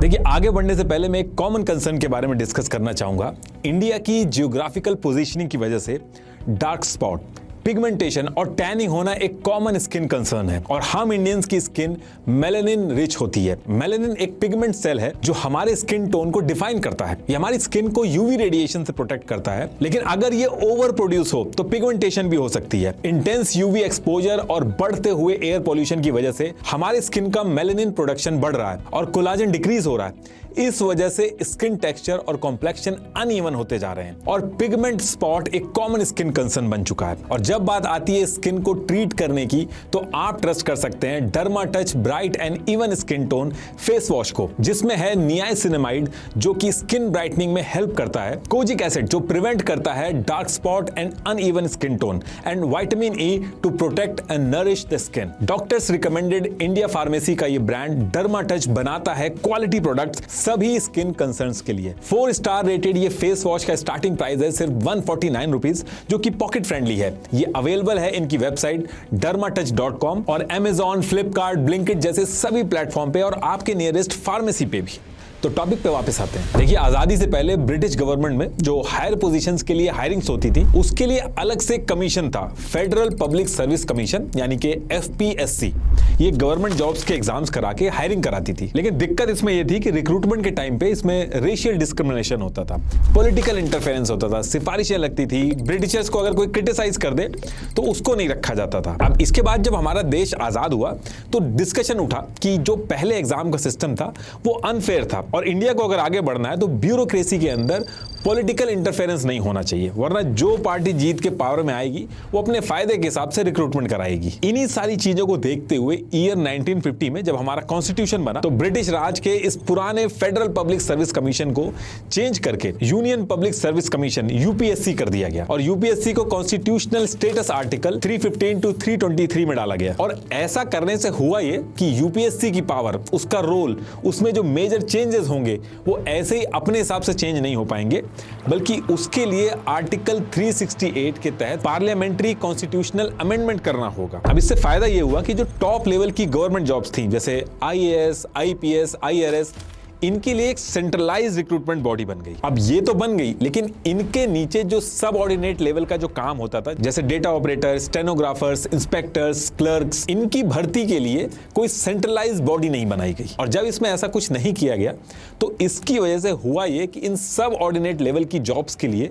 देखिए, आगे बढ़ने से पहले मैं एक कॉमन कंसर्न के बारे में डिस्कस करना चाहूंगा। इंडिया की जियोग्राफिकल पोजीशनिंग की वजह से डार्क स्पॉट, पिगमेंटेशन और टैनिंग होना एक कॉमन स्किन कंसर्न है और हम इंडियंस की स्किन मेलानिन रिच होती है। मेलानिन एक पिगमेंट सेल है जो हमारे स्किन टोन को डिफाइन करता है। ये हमारी स्किन को यूवी रेडिएशन से प्रोटेक्ट करता है, लेकिन अगर ये ओवर प्रोड्यूस हो तो पिगमेंटेशन भी हो सकती है। इंटेंस यूवी एक्सपोजर और बढ़ते हुए एयर पॉल्यूशन की वजह से हमारे स्किन का मेलानिन प्रोडक्शन बढ़ रहा है और कोलाजन डिक्रीज हो रहा है। इस वजह से स्किन टेक्सचर और कॉम्प्लेक्शन अनइवन होते जा रहे हैं और पिगमेंट स्पॉट एक कॉमन स्किन कंसर्न बन चुका है। और जब बात आती है स्किन को ट्रीट करने की, तो आप ट्रस्ट कर सकते हैं derma touch bright and even skin tone face wash को, जिसमें है नियासिनामाइड जो कि स्किन ब्राइटनिंग में हेल्प करता है, कोजिक एसिड जो प्रिवेंट करता है dark spot and uneven skin tone, and vitamin E to protect and nourish the skin. Doctors recommended India pharmacy का ये ब्रांड डर्मा टच बनाता है क्वालिटी प्रोडक्ट्स सभी स्किन कंसर्न्स के लिए। 4 स्टार रेटेड ये फेस वॉश का स्टार्टिंग प्राइस है सिर्फ 149 रुपीज, जो कि पॉकेट फ्रेंडली है। ये अवेलेबल है इनकी वेबसाइट dermatouch.com और Amazon, फ्लिपकार्ट, ब्लिंकिट जैसे सभी प्लेटफॉर्म पे और आपके नियरेस्ट फार्मेसी पे भी। तो टॉपिक पे वापस आते हैं। देखिए, आजादी से पहले ब्रिटिश गवर्नमेंट में जो हायर पोजीशंस के लिए हायरिंग्स होती थी, उसके लिए अलग से कमीशन था, फेडरल पब्लिक सर्विस कमीशन यानी कि FPSC। ये गवर्नमेंट जॉब्स के एग्जाम्स करा के हायरिंग कराती थी। लेकिन दिक्कत इसमें यह थी कि रिक्रूटमेंट के टाइम पे इसमें रेशियल डिस्क्रिमिनेशन होता था, पॉलिटिकल इंटरफेरेंस होता था, सिफारिशें लगती थी। ब्रिटिशर्स को अगर कोई क्रिटिसाइज कर दे तो उसको नहीं रखा जाता था। अब इसके बाद जब हमारा देश आजाद हुआ तो डिस्कशन उठा कि जो पहले एग्जाम का सिस्टम था वो अनफेयर था और इंडिया को अगर आगे बढ़ना है तो ब्यूरोक्रेसी के अंदर पॉलिटिकल इंटरफेरेंस नहीं होना चाहिए, वरना जो पार्टी जीत के पावर में आएगी वो अपने फायदे के हिसाब से रिक्रूटमेंट कराएगी। इन्हीं सारी चीजों को देखते हुए ईयर 1950 में जब हमारा कॉन्स्टिट्यूशन बना तो ब्रिटिश राज के इस पुराने फेडरल पब्लिक सर्विस कमीशन को चेंज करके union public service commission UPSC कर दिया गया और UPSC को कॉन्स्टिट्यूशनल स्टेटस आर्टिकल 315 to 323 में डाला गया। और ऐसा करने से हुआ ये कि UPSC की पावर, उसका रोल, उसमें जो मेजर चेंजेस होंगे वो ऐसे ही अपने हिसाब से चेंज नहीं हो पाएंगे, बल्कि उसके लिए आर्टिकल 368 के तहत पार्लियामेंट्री कॉन्स्टिट्यूशनल अमेंडमेंट करना होगा। अब इससे फायदा यह हुआ कि जो टॉप लेवल की गवर्नमेंट जॉब्स थी जैसे IAS, IPS, IRS, इनके लिए एक सेंट्रलाइज रिक्रूटमेंट बॉडी बन गई। अब ये तो बन गई, लेकिन इनके नीचे जो सब ऑर्डिनेट लेवल का जो काम होता था जैसे data operator, stenographers, inspectors, clerks, इनकी भर्ती के लिए कोई सेंट्रलाइज बॉडी नहीं बनाई गई। और जब इसमें ऐसा कुछ नहीं किया गया तो इसकी वजह से हुआ ये कि इन सब ऑर्डिनेट लेवल की जॉब्स के लिए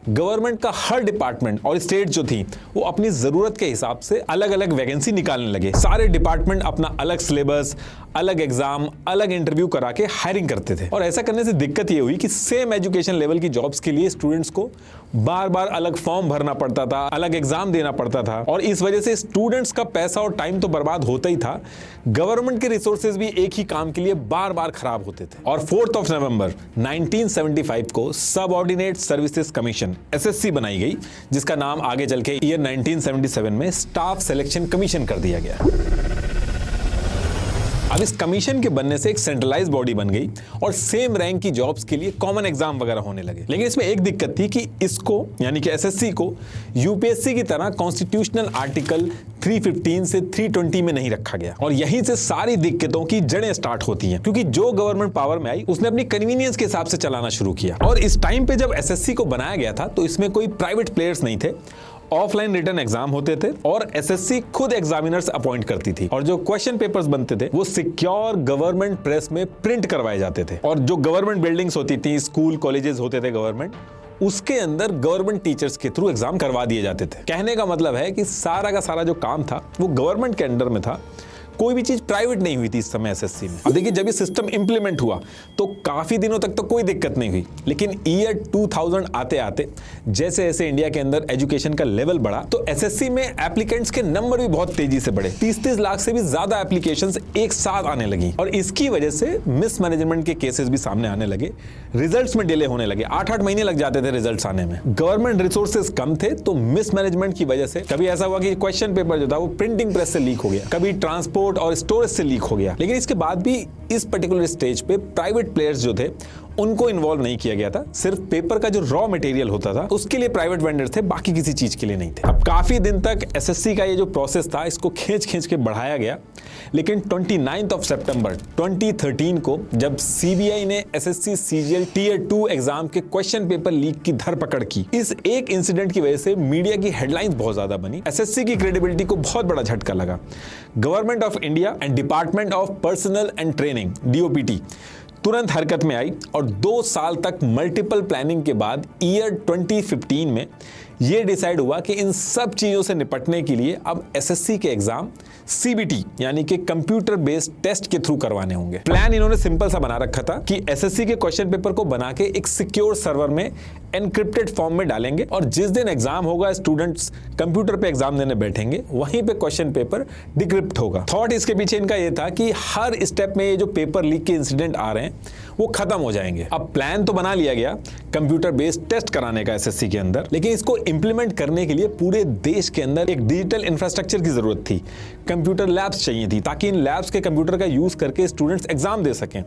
गवर्नमेंट का हर डिपार्टमेंट और स्टेट जो थी वो अपनी जरूरत के हिसाब से अलग अलग वैकेंसी निकालने लगे। सारे डिपार्टमेंट अपना अलग सिलेबस, अलग एग्जाम, अलग इंटरव्यू करा के हायरिंग करते थे। और ऐसा करने से दिक्कत ये हुई कि सेम एजुकेशन लेवल की जॉब्स के लिए स्टूडेंट्स को बार बार अलग फॉर्म भरना पड़ता था, अलग एग्जाम देना पड़ता था और इस वजह से स्टूडेंट्स का पैसा और टाइम तो बर्बाद होता ही था, गवर्नमेंट के रिसोर्सेज भी एक ही काम के लिए बार बार खराब होते थे। और 4 नवंबर 1975 को सब ऑर्डिनेट सर्विसेज कमीशन SSC बनाई गई, जिसका नाम आगे चल के ईयर 1977 में स्टाफ सिलेक्शन कमीशन कर दिया गया। अब इस कमीशन के बनने से एक सेंट्रलाइज बॉडी बन गई और सेम रैंक की जॉब्स के लिए कॉमन एग्जाम वगैरह होने लगे। लेकिन इसमें एक दिक्कत थी कि इसको यानी कि SSC को UPSC की तरह कॉन्स्टिट्यूशनल आर्टिकल 315 से 320 में नहीं रखा गया और यहीं से सारी दिक्कतों की जड़ें स्टार्ट होती हैं, क्योंकि जो गवर्नमेंट पावर में आई उसने अपनी कन्वीनियंस के हिसाब से चलाना शुरू किया। और इस टाइम पे जब SSC को बनाया गया था तो इसमें कोई प्राइवेट प्लेयर्स नहीं थे, ऑफलाइन रिटर्न एग्जाम होते थे और SSC खुद एग्जामिनर्स अपॉइंट करती थी और जो क्वेश्चन पेपर्स बनते थे वो सिक्योर गवर्नमेंट प्रेस में प्रिंट करवाए जाते थे। और जो गवर्नमेंट बिल्डिंग्स होती थी, स्कूल कॉलेजेस होते थे गवर्नमेंट, उसके अंदर गवर्नमेंट टीचर्स के थ्रू एग्जाम करवा दिए जाते थे। कहने का मतलब है कि सारा का सारा जो काम था वो गवर्नमेंट के अंडर में था, कोई भी चीज प्राइवेट नहीं हुई थी इस समय SSC में। अब देखिए, जब ये सिस्टम इंप्लीमेंट हुआ तो काफी दिनों तक तो कोई दिक्कत नहीं हुई, लेकिन ईयर 2000 आते आते जैसे जैसे इंडिया के अंदर एजुकेशन का लेवल बढ़ा तो SSC में एप्लीकेंट्स के नंबर भी बहुत तेजी से बढ़े। 30-30 लाख से भी ज्यादा एप्लीकेशंस एक साथ आने लगी और इसकी वजह से मिस मैनेजमेंट के केसेस भी सामने आने लगे, रिजल्ट्स में डिले होने लगे, 8-8 महीने लग जाते थे रिजल्ट्स आने में। गवर्नमेंट रिसोर्सेज कम थे तो मिस मैनेजमेंट की वजह से कभी ऐसा हुआ कि क्वेश्चन पेपर जो था वो प्रिंटिंग प्रेस से लीक हो गया, कभी ट्रांसपोर्ट और स्टोरेज से लीक हो गया। लेकिन इसके बाद भी इस पर्टिकुलर स्टेज पे प्राइवेट प्लेयर्स जो थे उनको इन्वॉल्व नहीं किया गया था। सिर्फ पेपर का जो रॉ मटेरियल होता था उसके लिए प्राइवेट वेंडर थे, बाकी किसी चीज के लिए नहीं थे। अब काफी दिन तक एसएससी का ये जो प्रोसेस था इसको खींच के बढ़ाया गया, लेकिन 29 सितंबर 2013 को जब सीबीआई ने एसएससी सीजीएल टीयर 2 एग्जाम के क्वेश्चन पेपर लीक की धरपकड़ की, इस एक इंसिडेंट की वजह से मीडिया की हेडलाइंस बहुत ज्यादा बनी। एसएससी की क्रेडिबिलिटी को बहुत बड़ा झटका लगा। Government of India and department of personal and training DOPT तुरंत हरकत में आई और 2 साल तक मल्टीपल प्लानिंग के बाद ईयर 2015 में यह डिसाइड हुआ कि इन सब चीजों से निपटने के लिए अब एसएससी के एग्जाम सीबीटी यानी कि कंप्यूटर बेस्ड टेस्ट के थ्रू करवाने होंगे। प्लान इन्होंने सिंपल सा बना रखा था कि एसएससी के क्वेश्चन पेपर को बना के एक सिक्योर सर्वर में एनक्रिप्टेड फॉर्म में डालेंगे और जिस दिन एग्जाम होगा स्टूडेंट्स कंप्यूटर पे एग्जाम देने बैठेंगे, वहीं पे क्वेश्चन पेपर डिक्रिप्ट होगा। थॉट इसके पीछे इनका ये था कि हर स्टेप में ये जो पेपर लीक के इंसिडेंट आ रहे हैं वो खत्म हो जाएंगे। अब प्लान तो बना लिया गया कंप्यूटर बेस्ड टेस्ट कराने का एसएससी के अंदर, लेकिन इसको इंप्लीमेंट करने के लिए पूरे देश के अंदर एक डिजिटल इंफ्रास्ट्रक्चर की जरूरत थी। कंप्यूटर लैब्स चाहिए थी ताकि इन लैब्स के कंप्यूटर का यूज करके स्टूडेंट्स एग्जाम दे सकें।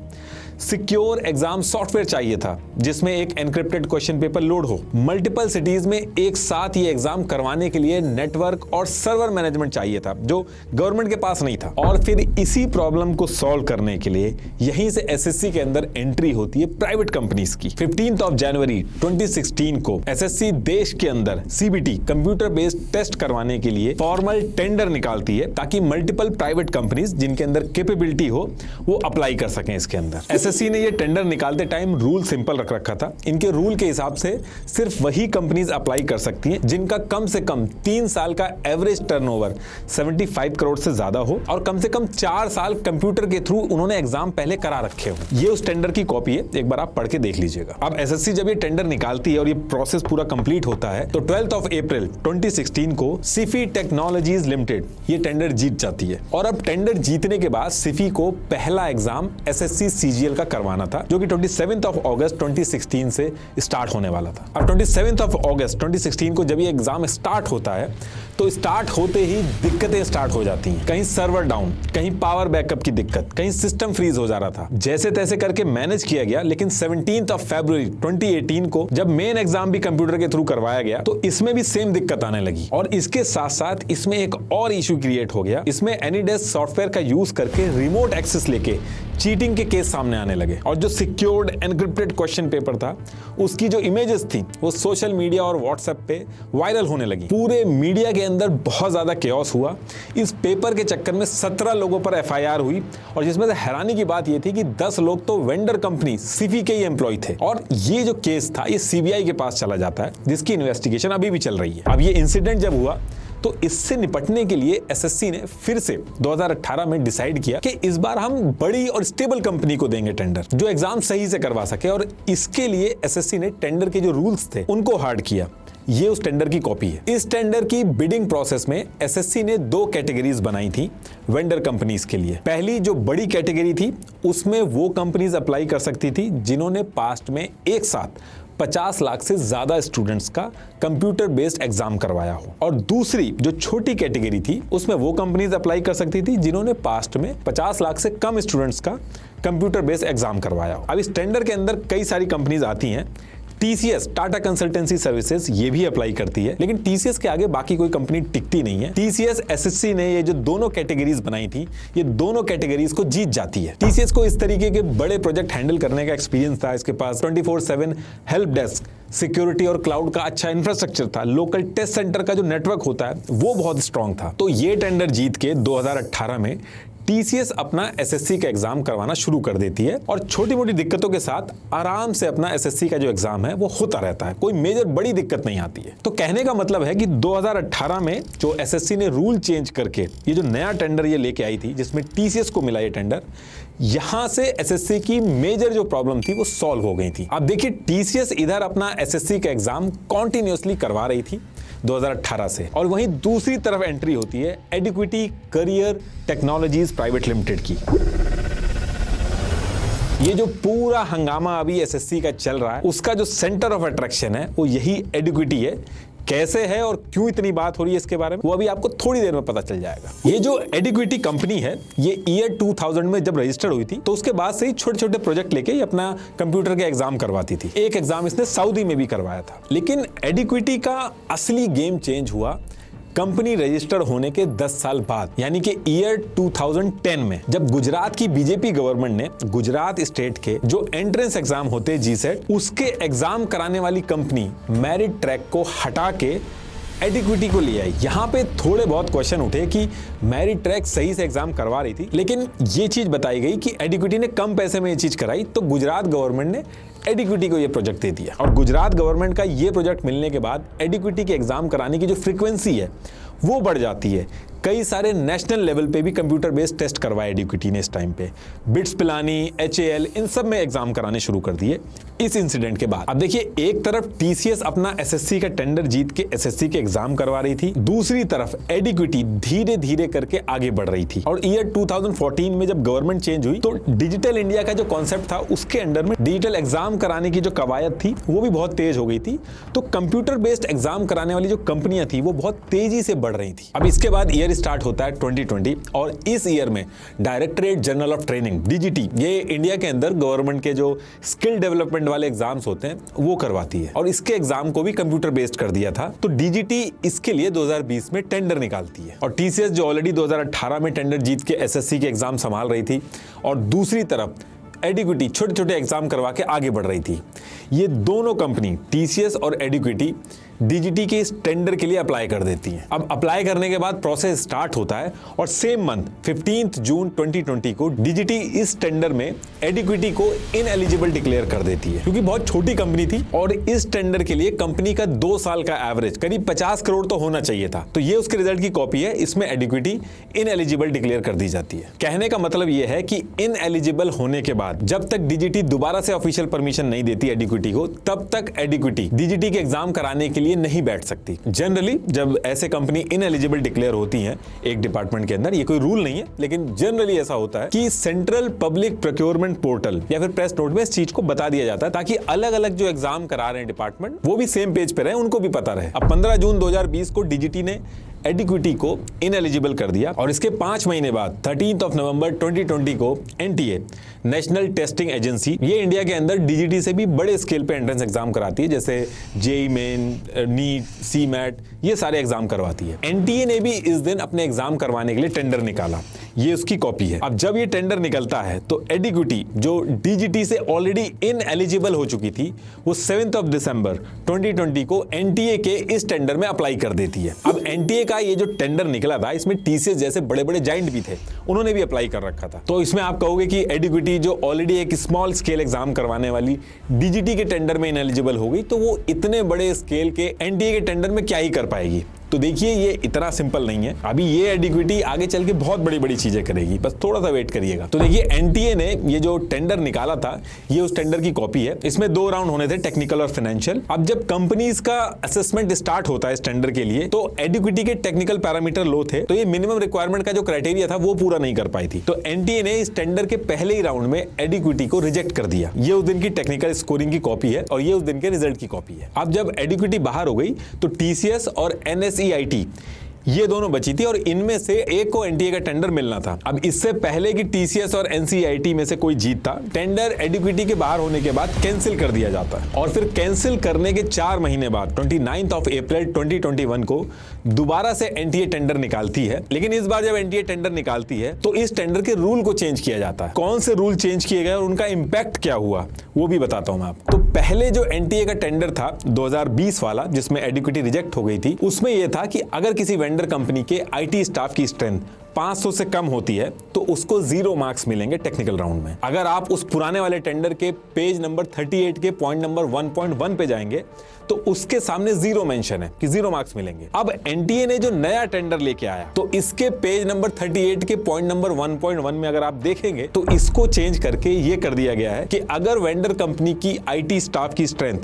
सिक्योर एग्जाम सॉफ्टवेयर चाहिए था जिसमें एक एनक्रिप्टेड क्वेश्चन पेपर लोड हो। मल्टीपल सिटीज में एक साथ ये एग्जाम करवाने के लिए नेटवर्क और सर्वर मैनेजमेंट चाहिए था जो गवर्नमेंट के पास नहीं था। और फिर इसी प्रॉब्लम को सॉल्व करने के लिए यहीं से एसएससी के अंदर एंट्री होती है प्राइवेट कंपनीज की। 15 जनवरी 2016 को एसएससी देश के अंदर सीबीटी कंप्यूटर बेस्ड टेस्ट करवाने के लिए फॉर्मल टेंडर निकालती है ताकि मल्टीपल प्राइवेट कंपनीज जिनके अंदर कैपेबिलिटी हो वो अप्लाई कर सकें इसके अंदर। एसएससी ने ये टेंडर निकालते टाइम रूल सिंपल रख रखा था। इनके रूल के हिसाब से सिर्फ वही कंपनीज अप्लाई कर सकती हैं जिनका कम से कम 3 साल का एवरेज टर्नओवर 75 करोड़ से ज्यादा हो और कम से कम 4 साल कंप्यूटर के थ्रू उन्होंने एग्जाम पहले करा रखे हो। ये उस टेंडर की कॉपी है, एक बार आप पढ़ के देख लीजिएगा। अब एसएससी जब ये टेंडर निकालती है और ये प्रोसेस पूरा कंप्लीट होता है तो 12 अप्रैल 2016 को सिफी टेक्नोलॉजीज लिमिटेड ये टेंडर जीत जाती है। और अब टेंडर जीतने के बाद सिफी को पहला एग्जाम एसएससी सीजीएल का करवाना था जो कि 27 अगस्त 2016 से स्टार्ट होने वाला था। अब 27 अगस्त 2016 को जब ये एग्जाम स्टार्ट होता है तो स्टार्ट होते ही दिक्कतें स्टार्ट हो जाती हैं। कहीं सर्वर डाउन, कहीं पावर बैकअप की दिक्कत, कहीं सिस्टम फ्रीज हो जा रहा था। जैसे तैसे करके मैनेज किया गया, लेकिन 17 फरवरी 2018 को जब मेन एग्जाम भी कंप्यूटर के थ्रू करवाया गया तो इसमें भी सेम दिक्कत आने लगी। और इसके साथ साथ इसमें एक और इशू क्रिएट हो गया। इसमें एनीडेस्क सॉफ्टवेयर का यूज करके रिमोट एक्सेस लेके चीटिंग के केस सामने आने लगे और जो सिक्योर्ड एनक्रिप्टेड क्वेश्चन पेपर था उसकी जो इमेजेस थी वो सोशल मीडिया और व्हाट्सएप पे वायरल होने लगी। पूरे मीडिया के अंदर बहुत ज्यादा केओस हुआ। इस पेपर के चक्कर में 17 लोगों पर एफआईआर हुई और जिसमें से हैरानी की बात ये थी कि 10 लोग तो वेंडर कंपनी सिफी के ही एम्प्लॉय थे। और ये जो केस था ये सीबीआई के पास चला जाता है जिसकी इन्वेस्टिगेशन अभी भी चल रही है। अब ये इंसिडेंट जब हुआ तो इससे निपटने के लिए एसएससी ने फिर से 2018 में डिसाइड किया कि इस बार हम बड़ी और स्टेबल कंपनी को देंगे टेंडर जो एग्जाम सही से करवा सके। और इसके लिए एसएससी ने टेंडर के जो रूल्स थे उनको हार्ड किया। ये उस टेंडर की कॉपी है। इस टेंडर की बिडिंग प्रोसेस में एसएससी ने 2 कैटेगरीज बनाई थी वेंडर कंपनीज के लिए। पहली जो बड़ी कैटेगरी थी उसमें वो कंपनीज अप्लाई कर सकती थी जिन्होंने पास्ट में एक साथ 50 लाख से ज्यादा स्टूडेंट्स का कंप्यूटर बेस्ड एग्जाम करवाया हो। और दूसरी जो छोटी कैटेगरी थी उसमें वो कंपनीज अप्लाई कर सकती थी जिन्होंने पास्ट में 50 लाख से कम स्टूडेंट्स का कंप्यूटर बेस्ड एग्जाम करवाया हो। अब इस टेंडर के अंदर कई सारी कंपनीज आती हैं। टीसीएस टाटा कंसल्टेंसी सर्विसेज ये भी अप्लाई करती है, लेकिन टीसीएस के आगे बाकी कोई कंपनी टिकती नहीं है। टीसीएस एसएससी ने ये जो दोनों कैटेगरीज बनाई थी ये दोनों कैटेगरीज को जीत जाती है। टीसीएस को इस तरीके के बड़े प्रोजेक्ट हैंडल करने का एक्सपीरियंस था। इसके पास 24/7 हेल्प डेस्क, सिक्योरिटी और क्लाउड का अच्छा इंफ्रास्ट्रक्चर था। लोकल टेस्ट सेंटर का जो नेटवर्क होता है वो बहुत स्ट्रांग था। तो ये टेंडर जीत के 2018 में टीसीएस अपना एसएससी का एग्जाम करवाना शुरू कर देती है और छोटी मोटी दिक्कतों के साथ आराम से अपना एसएससी का जो एग्जाम है वो होता रहता है। कोई मेजर बड़ी दिक्कत नहीं आती है। तो कहने का मतलब है कि 2018 में जो एसएससी ने रूल चेंज करके ये जो नया टेंडर ये लेके आई थी जिसमें टीसीएस को मिला ये टेंडर, यहां से एसएससी की मेजर जो प्रॉब्लम थी वो सॉल्व हो गई थी। अब देखिए टीसीएस इधर अपना एसएससी का एग्जाम कॉन्टिन्यूअसली करवा रही थी 2018 से, और वहीं दूसरी तरफ एंट्री होती है एडिक्विटी करियर टेक्नोलॉजीज प्राइवेट लिमिटेड की। ये जो पूरा हंगामा अभी एसएससी का चल रहा है उसका जो सेंटर ऑफ अट्रैक्शन है वो यही एडिक्विटी है कैसे है और क्यों इतनी बात हो रही है इसके बारे में, वो अभी आपको थोड़ी देर में पता चल जाएगा। ये जो एडिक्विटी कंपनी है, ये ईयर 2000 में जब रजिस्टर हुई थी तो उसके बाद से ही छोटे छोटे प्रोजेक्ट लेके ये अपना कंप्यूटर के एग्जाम करवाती थी। एक एग्जाम इसने सऊदी में भी करवाया था। लेकिन एडिक्विटी का असली गेम चेंज हुआ कंपनी रजिस्टर होने के 10 साल बाद, यानी कि ईयर 2010 में, जब गुजरात की बीजेपी गवर्नमेंट ने गुजरात स्टेट के जो एंट्रेंस एग्जाम होते हैं जीसेट, उसके एग्जाम कराने वाली कंपनी मेरिट ट्रैक को हटा के एडिक्विटी को ले आई। यहाँ पे थोड़े बहुत क्वेश्चन उठे कि मेरिट ट्रैक सही से एग्जाम करवा रही थी, लेकिन ये चीज बताई गई कि एडिक्विटी ने कम पैसे में ये चीज कराई, तो गुजरात गवर्नमेंट ने एडिक्विटी को ये प्रोजेक्ट दे दिया। और गुजरात गवर्नमेंट का ये प्रोजेक्ट मिलने के बाद एडिक्विटी के एग्जाम कराने की जो फ्रीक्वेंसी है वो बढ़ जाती है। कई सारे नेशनल लेवल पे भी कंप्यूटर बेस्ड टेस्ट करवाए एडिक्विटी ने इस टाइम पे। बिट्स पिलानी, HAL, इन सब में एग्जाम कराने शुरू कर दिए इस इंसिडेंट के बाद। अब देखिए, एक तरफ TCS अपना SSC का टेंडर जीत के SSC के एग्जाम करवा रही थी, दूसरी तरफ एडिक्विटी धीरे धीरे करके आगे बढ़ रही थी। और ईयर 2014 में जब गवर्नमेंट चेंज हुई तो डिजिटल इंडिया का जो कॉन्सेप्ट था उसके अंडर में डिजिटल एग्जाम कराने की जो कवायद थी वो भी बहुत तेज हो गई थी। तो कंप्यूटर बेस्ड एग्जाम कराने वाली जो कंपनियां थी वो बहुत तेजी से बढ़ रही थी। अब इसके बाद ईयर स्टार्ट होता है 2020, और इस ईयर में directorate general of training DGT, ये इंडिया के अंदर गवर्नमेंट के जो स्किल डेवलपमेंट वाले एग्जाम्स होते हैं वो करवाती है, और इसके एग्जाम को भी कंप्यूटर बेस्ड कर दिया था। तो DGT इसके लिए 2020 में टेंडर निकालती है, और TCS जो ऑलरेडी 2018 में टेंडर जीत के SSC के एग्जाम संभाल रही थी, और दूसरी तरफ एडिक्विटी छोटे छोटे एग्जाम करवा के आगे बढ़ रही थी। ये दोनों कंपनी TCS और एडिक्विटी DGT के इस टेंडर के लिए अप्लाई कर देती हैं। अब अप्लाई करने के बाद प्रोसेस स्टार्ट होता है, और सेम मंथ 15 जून 2020 को DGT इस टेंडर में एडिक्विटी को इनएलिजिबल डिक्लेयर कर देती है, क्योंकि बहुत छोटी कंपनी थी और इस टेंडर के लिए कंपनी का 2 साल का एवरेज करीब 50 करोड़ तो होना चाहिए था। तो ये उसके रिजल्ट की कॉपी है, इसमें एडिक्विटी इनएलिजिबल डिक्लेयर कर दी जाती है। कहने का मतलब यह है कि इनएलिजिबल होने के बाद जब तक DGT दोबारा से ऑफिशियल परमिशन नहीं देती एडिक्विटी को, तब तक एडिक्विटी DGT के एग्जाम कराने के लिए नहीं बैठ सकती। जनरली जब ऐसे कंपनी इनएलिजिबल डिक्लेयर होती हैं एक डिपार्टमेंट के अंदर, ये कोई रूल नहीं है, लेकिन जनरली ऐसा होता है कि सेंट्रल पब्लिक प्रोक्योरमेंट पोर्टल या फिर प्रेस नोट में इस चीज को बता दिया जाता है, ताकि अलग अलग जो एग्जाम करा रहे हैं डिपार्टमेंट वो भी सेम पेज पे रहे, उनको भी पता रहे। अब 15 जून 2020 को DGT ने एडिक्विटी को इनएलिजिबल कर दिया, और इसके 5 महीने बाद 13 नवंबर 2020 को NTA, नेशनल टेस्टिंग एजेंसी, ये इंडिया के अंदर DGT से भी बड़े स्केल पे एंट्रेंस एग्जाम कराती है, जैसे JEE मेन, नीट, CMAT, ये सारे एग्जाम करवाती है। NTA ने भी इस दिन अपने एग्जाम करवाने के लिए टेंडर निकाला, ये उसकी कॉपी है। अब जब ये टेंडर निकलता है तो एडिक्विटी जो DGT से ऑलरेडी इनएलिजिबल हो चुकी थी, वो 7 दिसंबर 2020 को NTA के इस टेंडर में अप्लाई कर देती है। अब NTA का ये जो टेंडर निकला था, इसमें TCS जैसे बड़े बड़े जाइंट भी थे, उन्होंने भी अप्लाई कर रखा था। तो इसमें आप कहोगे कि एडिक्विटी जो ऑलरेडी एक स्मॉल स्केल एग्जाम करवाने वाली DGT के टेंडर में इनएलिजिबल हो गई, तो वो इतने बड़े स्केल के NTA के टेंडर में क्या ही कर पाएगी। तो देखिए, ये इतना सिंपल नहीं है। अभी ये एडिक्विटी आगे चल के बहुत बड़ी बड़ी चीजें करेगी, बस थोड़ा सा वेट करिएगा। तो देखिए, NTA ने ये जो टेंडर निकाला था, ये उस टेंडर की कॉपी है। इसमें 2 राउंड होने थे, टेक्निकल और फाइनेंशियल। अब जब कंपनीज का असेसमेंट स्टार्ट होता है इस टेंडर के लिए, तो एडिक्विटी के टेक्निकल पैरामीटर लो थे, तो ये मिनिमम रिक्वायरमेंट का जो क्राइटेरिया था वो पूरा नहीं कर पाई थी। तो NTA ने इस टेंडर के पहले ही राउंड में एडिक्विटी को रिजेक्ट कर दिया। ये उस दिन की टेक्निकल स्कोरिंग की कॉपी है, और ये उस दिन के रिजल्ट की कॉपी है। अब जब एडिक्विटी बाहर हो गई तो TCS और NSEIT ये दोनों बची थी, और इनमें से एक को NTA का टेंडर मिलना था। अब इससे पहले कि TCS और NCEIT में से कोई जीतता, टेंडर एडिक्विटी के बाहर होने के बाद कैंसिल कर दिया जाता है, और फिर कैंसिल करने के 4 महीने बाद 29 अप्रैल 2021 को दोबारा से NTA टेंडर निकालती है। लेकिन इस बार जब NTA टेंडर निकालती है तो इस टेंडर के रूल को चेंज किया जाता है। कौन से रूल चेंज किए गए और उनका इंपैक्ट क्या हुआ वो भी बताता हूं मैं आपको। तो पहले जो NTA का टेंडर था 2020 वाला, जिसमें एडिक्विटी रिजेक्ट हो गई थी, उसमें यह था कि अगर किसी वेंडर कंपनी के IT स्टाफ की स्ट्रेंथ 500 से कम होती है तो उसको 0 मार्क्स मिलेंगे टेक्निकल राउंड में। अगर आप उस पुराने वाले टेंडर के पेज नंबर 38 के पॉइंट नंबर 1.1 पे जाएंगे तो उसके सामने 0 मेंशन है कि 0 मार्क्स मिलेंगे। अब NTA ने जो नया टेंडर लेके आया तो इसके पेज नंबर 38 के पॉइंट नंबर 1.1 में अगर आप देखेंगे तो इसको चेंज करके ये कर दिया गया है कि अगर वेंडर कंपनी की IT स्टाफ की स्ट्रेंथ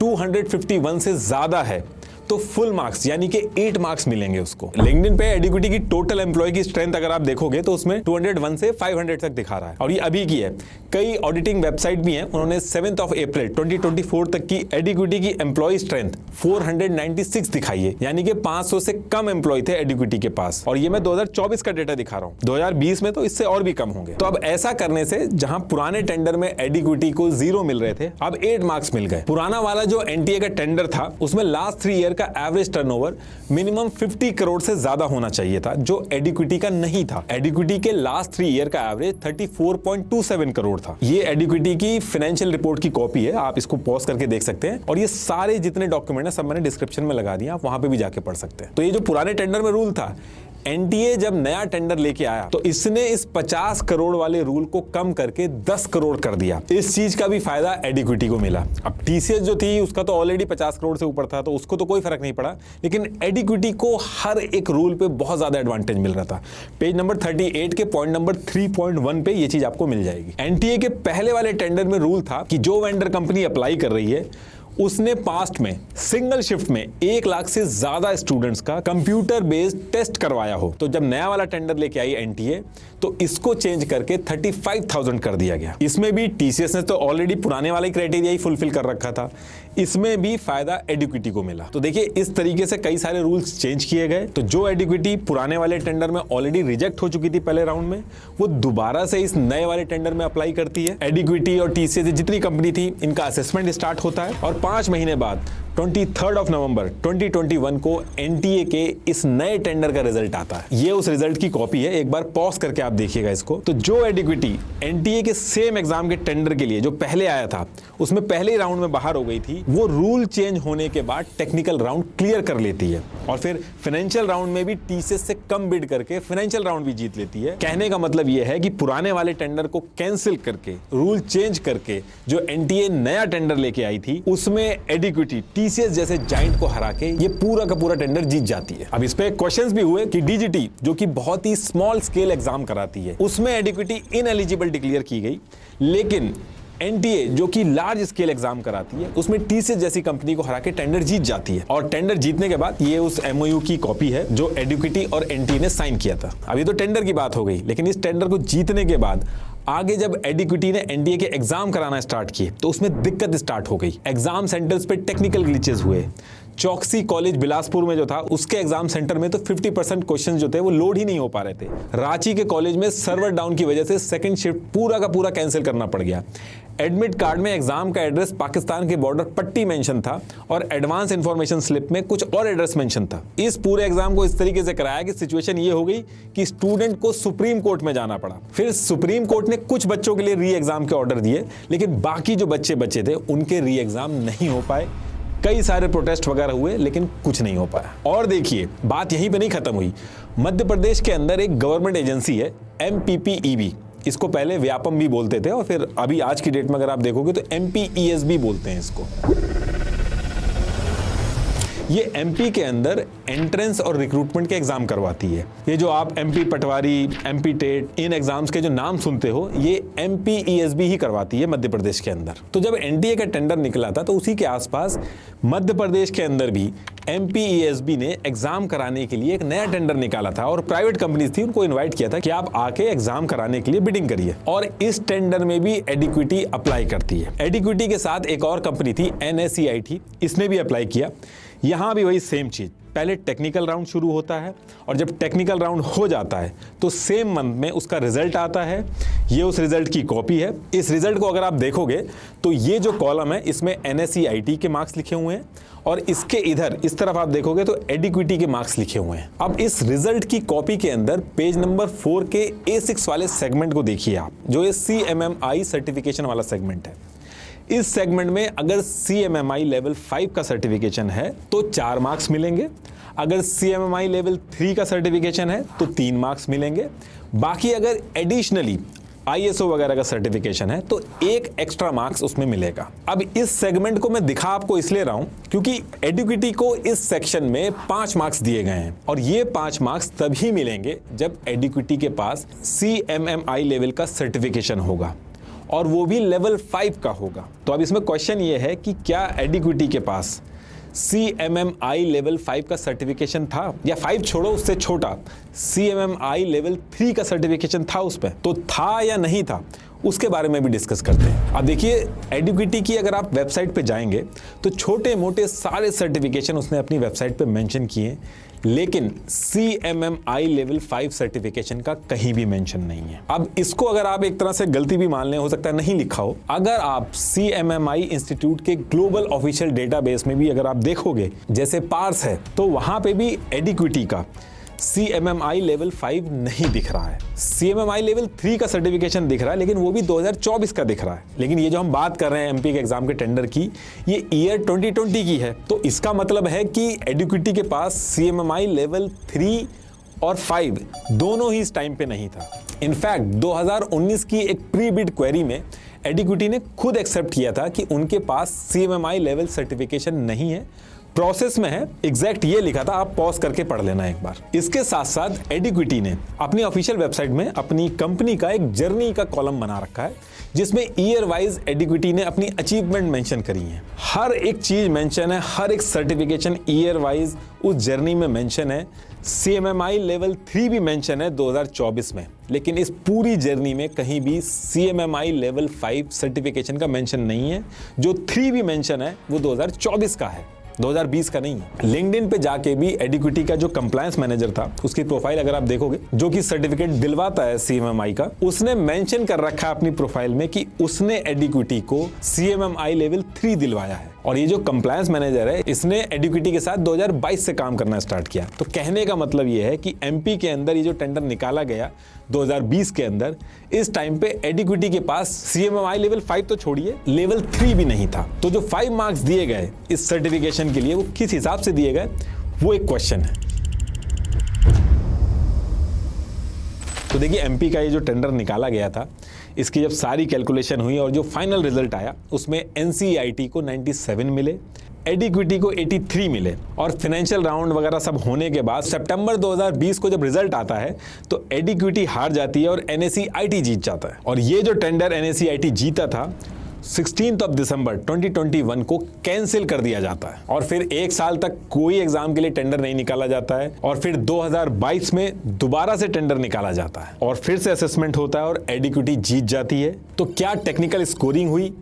251 से ज्यादा है तो फुल मार्क्स यानी कि 8 मार्क्स मिलेंगे उसको। लिंक्डइन पे एडिक्विटी की टोटल एम्प्लॉय की स्ट्रेंथ अगर आप देखोगे तो उसमें 201 से 500 तक दिखा रहा है, और ये अभी की है। कई ऑडिटिंग वेबसाइट भी हैं, उन्होंने 7 अप्रैल 2024 तक की एडिक्विटी की एम्प्लॉय स्ट्रेंथ 496 दिखाई है, यानी कि 500 से कम एम्प्लॉय थे एडिक्विटी के पास। और ये मैं 2024 का डेटा दिखा रहा हूं, 2020 में तो इससे और भी कम होंगे। तो अब ऐसा करने से जहां पुराने टेंडर में एडिक्विटी को 0 मिल रहे थे, अब 8 मार्क्स मिल गए। पुराना वाला जो एनटीए का टेंडर था उसमें लास्ट 3 ईयर का एवरेज टर्नओवर मिनिमम 50 करोड़ से ज्यादा होना चाहिए था, जो एडिक्विटी का नहीं था। एडिक्विटी के लास्ट 3 ईयर का एवरेज 34.27 करोड़ था। ये एडिक्विटी की फाइनेंशियल रिपोर्ट की कॉपी है, आप इसको पॉज करके देख सकते हैं, और ये सारे जितने डॉक्यूमेंट है सब मैंने डिस्क्रिप्शन में लगा दिया, आप वहां पे भी जाके पढ़ सकते हैं। तो ये जो पुराने टेंडर में रूल था, एनटीए जब नया टेंडर लेके आया तो इसने इस 50 करोड़ वाले रूल को कम करके 10 करोड़ कर दिया। इस चीज का भी फायदा एडिक्विटी को मिला। अब टीसीएस जो थी उसका तो ऑलरेडी 50 करोड़ से ऊपर था, तो उसको तो कोई फर्क नहीं पड़ा, लेकिन एडिक्विटी को हर एक रूल पे बहुत ज्यादा एडवांटेज मिल रहा था। पेज नंबर 38 के पॉइंट नंबर 3.1 पे ये चीज आपको मिल जाएगी। एनटीए के पहले वाले टेंडर में रूल था कि जो वेंडर कंपनी अप्लाई कर रही है उसने पास्ट में सिंगल शिफ्ट में 1 लाख से ज्यादा स्टूडेंट्स का कंप्यूटर बेस्ड टेस्ट करवाया हो। तो जब नया वाला टेंडर लेके आई एनटीए तो इसको चेंज करके 35,000 कर दिया गया। इसमें भी टीसीएस ने तो ऑलरेडी पुराने वाले क्राइटेरिया ही फुलफिल कर रखा था, इसमें भी फायदा एडिक्विटी को मिला। तो देखिए इस तरीके से कई सारे रूल्स चेंज किए गए। तो जो एडिक्विटी पुराने वाले टेंडर में ऑलरेडी रिजेक्ट हो चुकी थी पहले राउंड में, वो दोबारा से इस नए वाले टेंडर में अप्लाई करती है। एडिक्विटी और टीसीएस जितनी कंपनी थी इनका असेसमेंट स्टार्ट होता है, और 5 महीने बाद 23 नवंबर 2021 को एनटीए के इस नए टेंडर का रिजल्ट आता है। ये उस रिजल्ट की कॉपी है, एक बार पॉज करके आप देखिएगा इसको। तो जो एडिक्विटी एनटीए के सेम एग्जाम के टेंडर के लिए जो पहले आया था उसमें पहले ही राउंड में बाहर हो गई थी, वो रूल चेंज होने के बाद टेक्निकल राउंड क्लियर कर लेती है, और फिर फाइनेंशियल राउंड में भी टीसीएस से कम बिड करके फाइनेंशियल राउंड भी जीत लेती है। कहने का मतलब ये है कि पुराने वाले टेंडर को कैंसिल करके रूल चेंज करके जो एनटीए नया टेंडर लेके आई थी उसमें एडिक्विटी टीसीएस जैसे जाइंट को हरा के ये पूरा का पूरा टेंडर जीत जाती है। अब इस पे क्वेश्चंस भी हुए कि डीजीटी जो कि बहुत ही स्मॉल स्केल एग्जाम कराती है उसमें एडिक्विटी इनएलिजिबल डिक्लेयर की गई, लेकिन एनटीए जो कि लार्ज स्केल एग्जाम कराती है उसमें टीसीएस जैसी कंपनी को हरा के टेंडर जीत जाती है। और टेंडर जीतने के बाद ये उस एमओयू की कॉपी है जो एडिक्विटी और एनटीए ने साइन किया था। अभी तो टेंडर की बात हो गई, लेकिन इस टेंडर को जीतने के बाद आगे जब एडिक्विटी ने एनटीए के एग्जाम कराना स्टार्ट किए तो उसमें दिक्कत स्टार्ट हो गई। एग्जाम सेंटर्स पे टेक्निकल ग्लिचेस हुए। चौकसी कॉलेज बिलासपुर में जो था उसके एग्जाम सेंटर में तो 50% क्वेश्चन जो थे वो लोड ही नहीं हो पा रहे थे। रांची के कॉलेज में सर्वर डाउन की वजह से सेकंड शिफ्ट पूरा का पूरा कैंसिल करना पड़ गया। एडमिट कार्ड में एग्जाम का एड्रेस पाकिस्तान के बॉर्डर पट्टी मेंशन था और एडवांस इंफॉर्मेशन स्लिप में कुछ और एड्रेस मेंशन था। इस पूरे एग्जाम को इस तरीके से कराया कि सिचुएशन ये हो गई कि स्टूडेंट को सुप्रीम कोर्ट में जाना पड़ा। फिर सुप्रीम कोर्ट ने कुछ बच्चों के लिए री एग्जाम के ऑर्डर दिए, लेकिन बाकी जो बच्चे बचे थे उनके री एग्जाम नहीं हो पाए। कई सारे प्रोटेस्ट वगैरह हुए, लेकिन कुछ नहीं हो पाया। और देखिए बात यहीं पे नहीं खत्म हुई। मध्य प्रदेश के अंदर एक गवर्नमेंट एजेंसी है MPPEB, इसको पहले व्यापम भी बोलते थे और फिर अभी आज की डेट में अगर आप देखोगे तो MPESB बोलते हैं इसको। ये एमपी के अंदर एंट्रेंस और रिक्रूटमेंट के एग्जाम करवाती है। ये जो आप MP पटवारी, MP टेट, इन एग्जाम्स के जो नाम सुनते हो ये MPESB ही करवाती है मध्य प्रदेश के अंदर। तो जब एनटीए का टेंडर निकला था तो उसी के आसपास मध्य प्रदेश के अंदर भी MPESB ने एग्जाम कराने के लिए एक नया टेंडर निकाला था और प्राइवेट कंपनीज थी उनको इन्वाइट किया था कि आप आके एग्जाम कराने के लिए बिडिंग करिए। और इस टेंडर में भी एडिक्विटी अप्लाई करती है। एडिक्विटी के साथ एक और कंपनी थी NSEIT, इसने भी अप्लाई किया। यहां भी वही सेम चीज, पहले टेक्निकल राउंड शुरू होता है और जब टेक्निकल राउंड हो जाता है तो सेम मंथ में उसका रिजल्ट आता है। ये उस रिजल्ट की कॉपी है। इस रिजल्ट को अगर आप देखोगे तो ये जो कॉलम है इसमें NSEIT के मार्क्स लिखे हुए हैं और इसके इधर इस तरफ आप देखोगे तो एडिक्विटी के मार्क्स लिखे हुए हैं। अब इस रिजल्ट की कॉपी के अंदर पेज नंबर 4 के A6 वाले सेगमेंट को देखिए आप, जो ये CMMI सर्टिफिकेशन वाला सेगमेंट है। इस सेगमेंट में अगर CMMI लेवल 5 का सर्टिफिकेशन है तो 4 मार्क्स मिलेंगे, अगर CMMI लेवल 3 का सर्टिफिकेशन है तो 3 मार्क्स मिलेंगे। बाकी अगर एडिशनली ISO वगैरह का सर्टिफिकेशन है तो 1 एक्स्ट्रा मार्क्स उसमें मिलेगा। अब इस सेगमेंट को मैं दिखा आपको इसलिए रहा हूं क्योंकि एडिक्विटी को इस सेक्शन में 5 मार्क्स दिए गए हैं और ये 5 मार्क्स तभी मिलेंगे जब एडिक्विटी के पास CMMI लेवल का सर्टिफिकेशन होगा और वो भी लेवल 5 का होगा। तो अब इसमें क्वेश्चन ये है कि क्या एडिक्विटी के पास CMMI लेवल 5 का सर्टिफिकेशन था, या 5 छोड़ो उससे छोटा CMMI लेवल 3 का सर्टिफिकेशन था उस पर, तो था या नहीं था उसके बारे में भी डिस्कस करते हैं। अब देखिए, एडुकेटी की अगर आप वेबसाइट पे जाएंगे तो छोटे मोटे सारे सर्टिफिकेशन उसने अपनी वेबसाइट पे मेंशन किए, लेकिन CMMI लेवल 5 सर्टिफिकेशन का कहीं भी मेंशन नहीं है। अब इसको अगर आप एक तरह से गलती भी मान लें, हो सकता है नहीं लिखा हो, अगर आप CMMI इंस्टीट्यूट के ग्लोबल ऑफिशियल डेटाबेस में भी अगर आप देखोगे, जैसे पार्स है, तो वहां पे भी एडुकेटी का CMMI लेवल 5 नहीं दिख रहा है। CMMI लेवल 3 का सर्टिफिकेशन दिख रहा है, लेकिन वो भी 2024 का दिख रहा है। लेकिन ये जो हम बात कर रहे हैं MP के एग्जाम के टेंडर की, ये ईयर 2020 की है, तो इसका मतलब है कि एडुकेटी के पास CMMI लेवल 3 और 5 दोनों ही इस टाइम पे नहीं था। इनफैक्ट 2019 की एक प्री बिड क्वेरी में एडुकेटी ने खुद एक्सेप्ट किया था कि उनके पास CMMI लेवल सर्टिफिकेशन नहीं है, प्रोसेस में है, एग्जैक्ट ये लिखा था, आप पॉज करके पढ़ लेना एक बार। इसके साथ साथ एडुकेटी ने अपनी ऑफिशियल वेबसाइट में अपनी कंपनी का एक जर्नी का कॉलम बना रखा है, जिसमें ईयर वाइज एडुकेटी ने अपनी अचीवमेंट मेंशन करी है। हर एक चीज मेंशन है, हर एक सर्टिफिकेशन ईयर वाइज उस जर्नी में मेंशन है। CMMI लेवल 3 भी मेंशन है 2024 में, लेकिन इस पूरी जर्नी में कहीं भी CMMI लेवल 5 सर्टिफिकेशन का मेंशन नहीं है। जो 3 भी मेंशन है वो 2024 का है, 2020 का नहीं है। लिंक्डइन पे जाके भी एडुकेटी का जो कंप्लायंस मैनेजर था, उसकी प्रोफाइल अगर आप देखोगे, जो कि सर्टिफिकेट दिलवाता है CMMI का, उसने मेंशन कर रखा है अपनी प्रोफाइल में कि उसने एडुकेटी को CMMI लेवल 3 दिलवाया है। और ये जो कंप्लायंस मैनेजर है, इसने एडुकेटी के साथ 2022 से काम करना स्टार्ट किया। तो कहने का मतलब ये है कि MP के अंदर ये जो टेंडर निकाला गया 2020 के अंदर, इस टाइम पे एडुकेटी के पास CMMI लेवल 5 तो छोड़िए, लेवल 3 भी नहीं था। तो जो 5 मार्क्स दिए गए इस सर्टिफिकेशन के लिए, वो किस हिसाब से दिए गए, वो एक क्वेश्चन है। तो देखिए, MP का ये जो टेंडर निकाला गया था, इसकी जब सारी कैलकुलेशन हुई और जो फाइनल रिजल्ट आया, उसमें NCERT को 97 मिले, एडुकेटी को 83 मिले, और फाइनेंशियल राउंड वगैरह सब होने के बाद सितंबर 2020 को जब रिजल्ट आता है, तो एडुकेटी हार जाती है और NSEIT जीत जाता है। और ये जो टेंडर NSEIT जीता था, 16 दिसंबर 2021 को कैंसिल कर दिया जाता है, और फिर एक साल तक कोई एग्जाम के लिए टेंडर नहीं निकाला जाता है। और फिर 2022 में दोबारा से टेंडर निकाला जाता है, और फिर से असेसमेंट होता है और एडुकेटी जीत जाती है। तो क्या टेक्निकल स्कोरिंग हुई,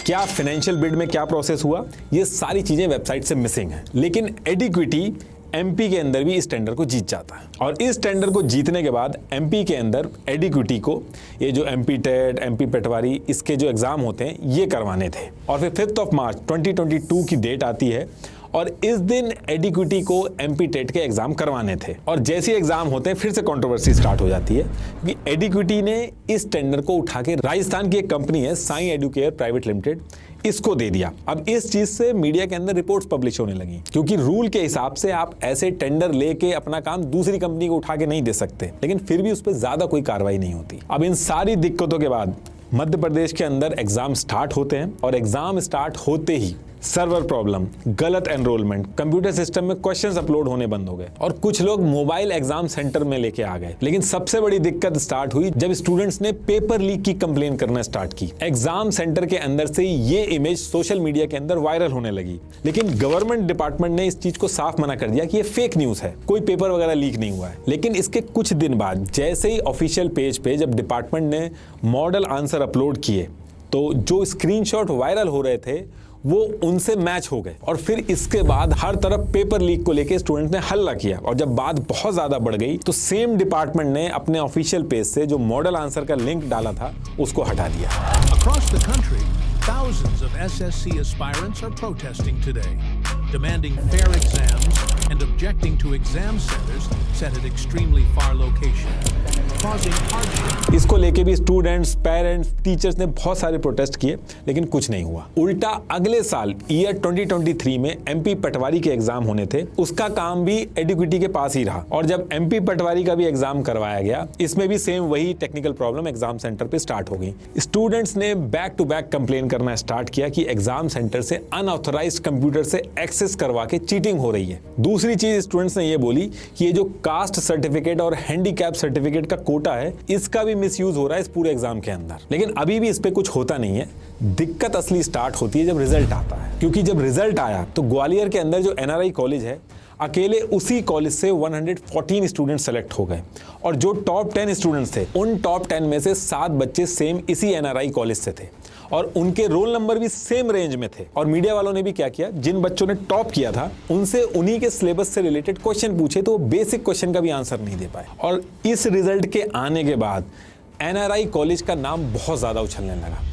क्या फाइनेंशियल बिड में क्या प्रोसेस हुआ, ये सारी चीजें वेबसाइट से मिसिंग है। लेकिन एडुकेटी MP के अंदर भी इस टेंडर को जीत जाता है, और इस टेंडर को जीतने के बाद MP के अंदर एडुकेटी को ये जो MP टेट, MP पटवारी, इसके जो एग्जाम होते हैं, ये करवाने थे। और फिर 5 मार्च 2022 की डेट आती है, और इस दिन एडुकेटी को MP टेट के एग्जाम करवाने थे। और जैसे एग्जाम होते हैं, फिर से कंट्रोवर्सी स्टार्ट हो जाती है, क्योंकि एडुकेटी ने इस टेंडर को उठा के राजस्थान की एक कंपनी है साई एडुकेयर प्राइवेट लिमिटेड, इसको दे दिया। अब इस चीज से मीडिया के अंदर रिपोर्ट्स पब्लिश होने लगी, क्योंकि रूल के हिसाब से आप ऐसे टेंडर लेके अपना काम दूसरी कंपनी को उठा के नहीं दे सकते, लेकिन फिर भी उस पर ज्यादा कोई कार्रवाई नहीं होती। अब इन सारी दिक्कतों के बाद मध्य प्रदेश के अंदर एग्जाम स्टार्ट होते हैं, और एग्जाम स्टार्ट होते ही सर्वर प्रॉब्लम, गलत एनरोलमेंट, कंप्यूटर सिस्टम में क्वेश्चंस अपलोड होने बंद हो गए, और कुछ लोग मोबाइल एग्जाम सेंटर में लेके आ गए। लेकिन सबसे बड़ी दिक्कत स्टार्ट हुई जब स्टूडेंट्स ने पेपर लीक की कंप्लेन करना स्टार्ट की। एग्जाम सेंटर के अंदर से ये इमेज सोशल मीडिया के अंदर वायरल होने लगी, लेकिन गवर्नमेंट डिपार्टमेंट ने इस चीज को साफ मना कर दिया कि ये फेक न्यूज है, कोई पेपर वगैरह लीक नहीं हुआ है। लेकिन इसके कुछ दिन बाद जैसे ही ऑफिशियल पेज पे जब डिपार्टमेंट ने मॉडल आंसर अपलोड किए, तो जो स्क्रीनशॉट वायरल हो रहे थे वो उनसे मैच हो गए, और फिर इसके बाद हर तरफ पेपर लीक को लेके स्टूडेंट ने हल्ला किया। और जब बात बहुत ज्यादा बढ़ गई, तो सेम डिपार्टमेंट ने अपने ऑफिशियल पेज से जो मॉडल आंसर का लिंक डाला था, उसको हटा दिया। Across the country, thousands of SSC aspirants are protesting today, demanding fair exams and objecting to exam centers set at extremely far locations, causing hardship. इसको लेके भी स्टूडेंट्स, पेरेंट्स, टीचर्स ने बहुत सारे प्रोटेस्ट किए, लेकिन कुछ नहीं हुआ। उल्टा अगले साल ईयर 2023 में MP पटवारी के एग्जाम होने थे, उसका काम भी एडुकेटी के पास ही रहा। और जब MP पटवारी का भी एग्जाम करवाया गया, इसमें भी सेम वही टेक्निकल प्रॉब्लम एग्जाम सेंटर पे स्टार्ट हो गई। स्टूडेंट्स ने बैक टू बैक कंप्लेन करना स्टार्ट किया कि एग्जाम सेंटर से अनऑथराइज्ड कंप्यूटर से एक्सेस करवा के चीटिंग हो रही है। दूसरी चीज स्टूडेंट्स ने ये बोली कि ये जो कास्ट सर्टिफिकेट और हैंडीकैप सर्टिफिकेट का कोटा है, इसका भी मिसयूज हो रहा है इस पूरे एग्जाम के अंदर। लेकिन अभी भी इस पे कुछ होता नहीं है। दिक्कत असली स्टार्ट होती है जब रिजल्ट आता है, क्योंकि जब रिजल्ट आया तो ग्वालियर के अंदर जो एनआरआई कॉलेज है, अकेले उसी कॉलेज से 114 स्टूडेंट सेलेक्ट हो गए और जो टॉप 10 स्टूडेंट्स थे, उन टॉप 10 में से 7 बच्चे सेम इसी एनआरआई कॉलेज से थे और उनके रोल नंबर भी सेम रेंज में थे। और मीडिया वालों ने भी क्या किया, जिन बच्चों ने टॉप किया था उनसे उन्हीं के सिलेबस से रिलेटेड क्वेश्चन पूछे तो वो बेसिक क्वेश्चन का भी आंसर नहीं दे पाए। और इस रिजल्ट के आने के बाद एनआरआई कॉलेज का नाम बहुत ज्यादा उछलने लगा।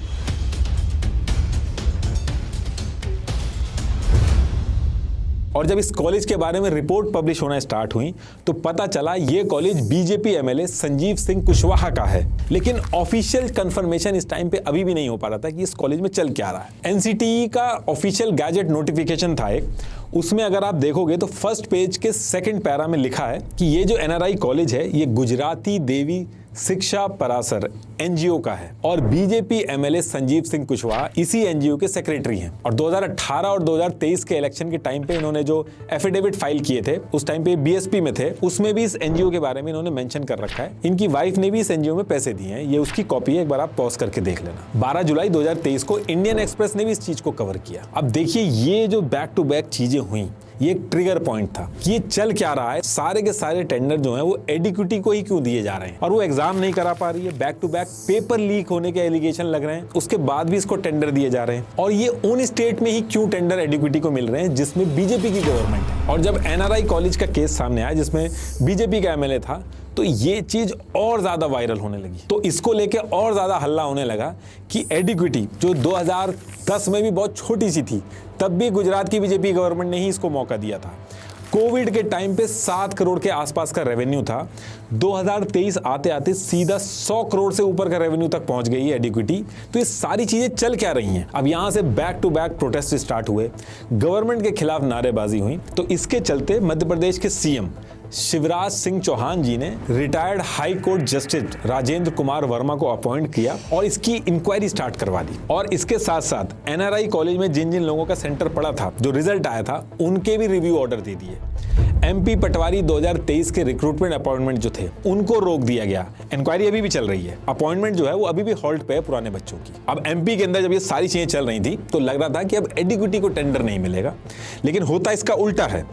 और जब इस कॉलेज के बारे में रिपोर्ट पब्लिश होना स्टार्ट हुई तो पता चला ये college BJP MLA Sanjeev Singh Kushwaha का है। लेकिन ऑफिशियल कंफर्मेशन इस टाइम पे अभी भी नहीं हो पा रहा था कि इस कॉलेज में चल क्या रहा है। एनसीटीई का ऑफिशियल गैजेट नोटिफिकेशन था एक, उसमें अगर आप देखोगे तो फर्स्ट पेज के सेकंड पैरा में लिखा है कि ये जो एनआरआई कॉलेज है ये गुजराती देवी शिक्षा परासर एनजीओ का है और बीजेपी एमएलए संजीव सिंह कुशवाहा इसी एनजीओ के सेक्रेटरी हैं। और 2018 और 2023 के इलेक्शन के टाइम पे इन्होंने जो एफिडेविट फाइल किए थे, उस टाइम पे बीएसपी में थे, उसमें भी इस एनजीओ के बारे में इन्होंने मेंशन कर रखा है। इनकी वाइफ ने भी इस एनजीओ में पैसे दिए हैं, ये उसकी कॉपी है, एक बार आप पॉज करके देख लेना। 12 जुलाई 2023 को इंडियन एक्सप्रेस ने भी इस चीज को कवर किया। अब देखिए ये जो बैक टू बैक चीजें हुई, ये एक ट्रिगर पॉइंट था कि ये चल क्या रहा है। सारे के सारे टेंडर जो हैं वो एडिक्विटी को ही क्यों दिए जा रहे हैं और वो एग्जाम नहीं करा पा रही है। Back to back paper leak होने के एलिगेशन लग रहे हैं, उसके बाद भी इसको टेंडर दिए जा रहे हैं। और ये उन स्टेट में ही क्यों टेंडर एडिक्विटी को मिल रहे हैं जिसमें बीजेपी की गवर्नमेंट है। और जब एनआरआई कॉलेज का केस सामने आया जिसमें बीजेपी का एमएलए था, तो ये चीज और ज्यादा वायरल होने लगी। तो इसको लेके और ज्यादा हल्ला होने लगा कि एडिक्विटी जो 2010 में भी बहुत छोटी सी थी, तब भी गुजरात की बीजेपी गवर्नमेंट ने ही इसको मौका दिया था। कोविड के टाइम पे 7 करोड़ के आसपास का रेवेन्यू था, 2023 आते आते सीधा 100 करोड़ से ऊपर का रेवेन्यू तक पहुंच गई है एडिक्विटी। तो ये सारी चीजें चल क्या रही हैं। अब यहां से back to back protest start हुए, गवर्नमेंट के खिलाफ नारेबाजी हुई। तो इसके चलते मध्य प्रदेश के सीएम शिवराज सिंह चौहान जी ने retired high court justice Rajendra Kumar Verma को अपॉइंट किया और इसकी इंक्वायरी स्टार्ट करवा दी। और इसके साथ साथ एनआरआई कॉलेज में जिन जिन लोगों का सेंटर पड़ा था, जो रिजल्ट आया था, उनके भी रिव्यू ऑर्डर दे दिए। एमपी पटवारी 2023 के रिक्रूटमेंट अपॉइंटमेंट जो थे उनको रोक दिया गया। इंक्वायरी अभी भी चल रही है, अपॉइंटमेंट जो है वो अभी भी हॉल्ट पे है पुराने बच्चों की। अब एमपी के अंदर जब ये सारी चीजें चल रही थी तो लग रहा था कि अब एडिक्विटी को टेंडर नहीं मिलेगा, लेकिन होता इसका उल्टा है।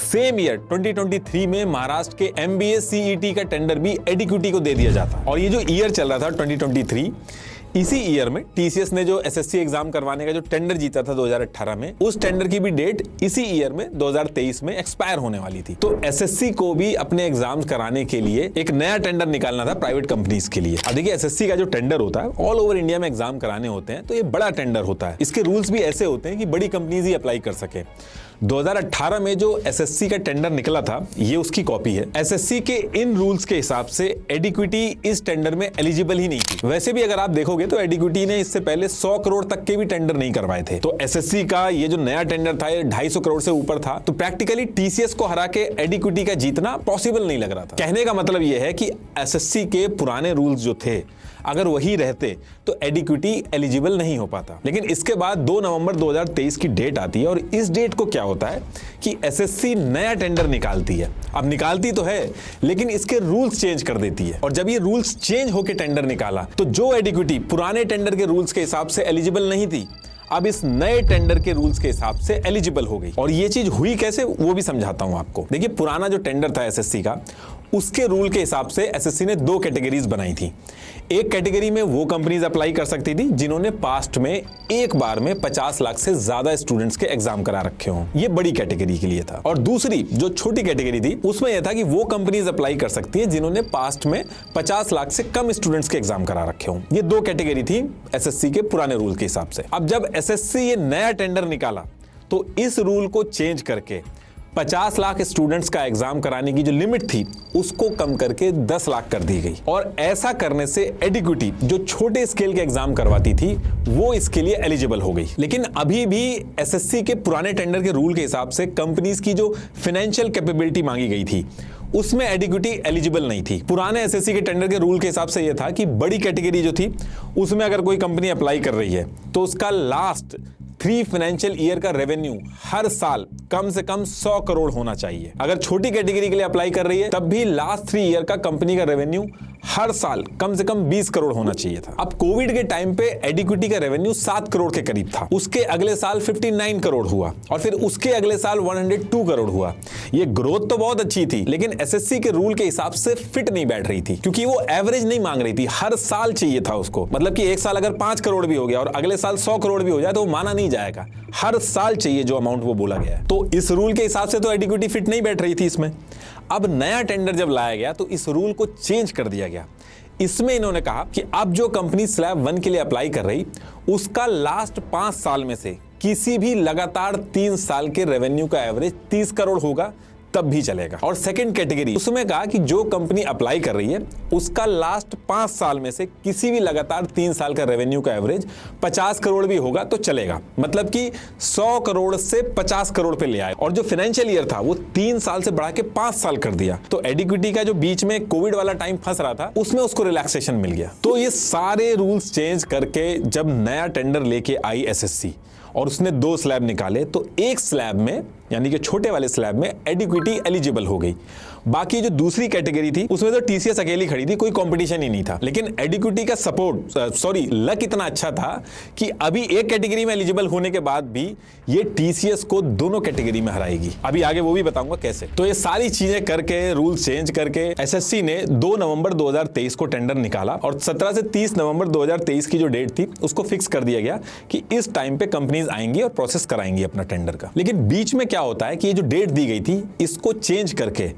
सेम ईयर 2023 में महाराष्ट्र के एमबीए सीईटी का टेंडर भी एडिक्विटी को दे दिया जाता। और ये जो ईयर चल रहा था 2023, इसी ईयर में टीसीएस ने जो एसएससी एग्जाम करवाने का जो टेंडर जीता था 2018 में, उस टेंडर की भी डेट इसी ईयर में 2023 में एक्सपायर होने वाली थी। तो एसएससी को भी अपने एग्जाम कराने के लिए एक नया टेंडर निकालना था प्राइवेट कंपनीज के लिए। अब देखिए एसएससी का जो टेंडर होता है, ऑल ओवर इंडिया में एग्जाम कराने होते हैं, तो ये बड़ा टेंडर होता है। इसके रूल्स भी ऐसे होते हैं कि बड़ी कंपनीज ही अप्लाई कर सके। 2018 में जो एसएससी का टेंडर निकला था, ये उसकी कॉपी है। एसएससी के इन रूल्स के हिसाब से एडिक्विटी इस टेंडर में एलिजिबल ही नहीं थी। वैसे भी अगर आप देखोगे तो एडिक्विटी ने इससे पहले 100 करोड़ तक के भी टेंडर नहीं करवाए थे। तो एसएससी का ये जो नया टेंडर था, ये 250 करोड़ से ऊपर था। तो प्रैक्टिकली टीसीएस को हरा के एडिक्विटी का जीतना पॉसिबल नहीं लग रहा था। कहने का मतलब ये है कि एसएससी के पुराने रूल्स जो थे, अगर वही रहते तो एडिक्विटी एलिजिबल नहीं हो पाता। लेकिन इसके बाद 2 नवंबर 2023 की डेट आती है और इस डेट को क्या होता है कि एसएससी नया टेंडर निकालती है। अब निकालती तो है, लेकिन इसके रूल्स चेंज कर देती है। और जब ये रूल्स चेंज होकर टेंडर निकाला, तो जो एडिक्विटी पुराने टेंडर के रूल्स के हिसाब से एलिजिबल नहीं थी, अब इस नए टेंडर के रूल्स के हिसाब से एलिजिबल हो गई। और ये चीज हुई कैसे, वो भी समझाता हूं आपको। देखिए, पुराना जो टेंडर था एसएससी का, उसके रूल के हिसाब से एसएससी ने 2 कैटेगरीज बनाई थी। एक कैटेगरी में वो कंपनीज अप्लाई कर सकती थी जिन्होंने पास्ट में एक बार में 50 लाख से ज्यादा स्टूडेंट्स के एग्जाम करा रखे हों, ये बड़ी कैटेगरी के लिए था। और दूसरी जो छोटी कैटेगरी थी, उसमें यह था कि वो कंपनीज अप्लाई कर सकती है जिन्होंने पास्ट में 50 लाख से कम स्टूडेंट्स के एग्जाम करा रखे हों। ये 2 कैटेगरी थी एसएससी के पुराने रूल के हिसाब से। अब जब एसएससी ये नया टेंडर निकाला, तो इस रूल को चेंज करके 50 लाख स्टूडेंट्स का एग्जाम कराने की जो लिमिट थी, उसको कम करके 10 लाख कर दी गई। और ऐसा करने से एडिक्विटी जो छोटे स्केल के एग्जाम करवाती थी, वो इसके लिए एलिजिबल हो गई। लेकिन अभी भी एसएससी के पुराने टेंडर के रूल के हिसाब से कंपनीज की जो फाइनेंशियल कैपेबिलिटी मांगी गई थी, उसमें एडिक्विटी एलिजिबल नहीं थी। पुराने एसएससी के टेंडर के रूल के हिसाब से यह था कि बड़ी कैटेगरी जो थी, उसमें अगर कोई कंपनी अप्लाई कर रही है तो उसका लास्ट 3 फाइनेंशियल ईयर का रेवेन्यू हर साल कम से कम 100 करोड़ होना चाहिए। अगर छोटी कैटेगरी के लिए अप्लाई कर रही है तब भी लास्ट 3 ईयर का कंपनी का रेवेन्यू हर साल कम से कम 20 करोड़ होना चाहिए था। अब कोविड के टाइम पे एडिक्विटी का रेवेन्यू 7 करोड़ के करीब था, उसके अगले साल 59 करोड़ हुआ और फिर उसके अगले साल 102 करोड़ हुआ। ये ग्रोथ तो बहुत अच्छी थी, लेकिन एसएससी के रूल के हिसाब से फिट नहीं बैठ रही थी, क्योंकि वो एवरेज नहीं मांग रही थी, हर साल चाहिए था उसको। मतलब कि एक साल अगर 5 करोड़ भी हो गया और अगले साल 100 करोड़ भी हो जाए तो वो माना नहीं जाएगा, हर साल चाहिए जो अमाउंट वो बोला गया है। तो इस रूल के हिसाब से तो एडिक्विटी फिट नहीं बैठ रही थी इसमें। अब नया टेंडर जब लाया गया तो इस रूल को चेंज कर दिया गया। इसमें इन्होंने कहा कि अब जो कंपनी स्लैब 1 के लिए अप्लाई कर रही, उसका लास्ट 5 साल में से किसी भी लगातार 3 साल के रेवेन्यू का एवरेज 30 करोड़ होगा तब भी चलेगा। और सेकंड कैटेगरी, उसमें कहा कि जो कंपनी अप्लाई कर रही है उसका लास्ट 5 साल में से किसी भी लगातार 3 साल का रेवेन्यू का एवरेज 50 करोड़ भी होगा तो चलेगा। मतलब कि 100 करोड़ से 50 करोड़ पे ले आए। और जो फाइनेंशियल ईयर था वो 3 साल से बढ़ा के 5 साल कर दिया। तो एडिक्विटी का जो बीच में कोविड वाला टाइम फंस रहा था उसमें उसको रिलैक्सेशन मिल गया। तो ये सारे रूल्स चेंज करके जब नया टेंडर लेके आई एसएससी और उसने 2 स्लैब निकाले, तो एक स्लैब में यानी कि छोटे वाले स्लैब में एडिक्विटी एलिजिबल हो गई। बाकी जो दूसरी कैटेगरी थी उसमें तो टीसीएस अकेली खड़ी थी, कोई कंपटीशन ही नहीं था। लेकिन एडिक्विटी का लक इतना अच्छा था कि अभी एक कैटेगरी में एलिजिबल होने के बाद भी ये टीसीएस को दोनों कैटेगरी में हराएगी। अभी आगे वो भी बताऊंगा कैसे। तो ये सारी चीजें करके, रूल चेंज करके एसएससी ने 2 नवंबर 2023 को टेंडर निकाला और 17 से 30 नवंबर 2023 की जो डेट थी उसको फिक्स कर दिया गया कि इस टाइम पे कंपनीज आएंगी और प्रोसेस कराएंगी अपना टेंडर का। लेकिन बीच में क्या होता है कि ये जो डेट दी गई थी इसको चेंज करके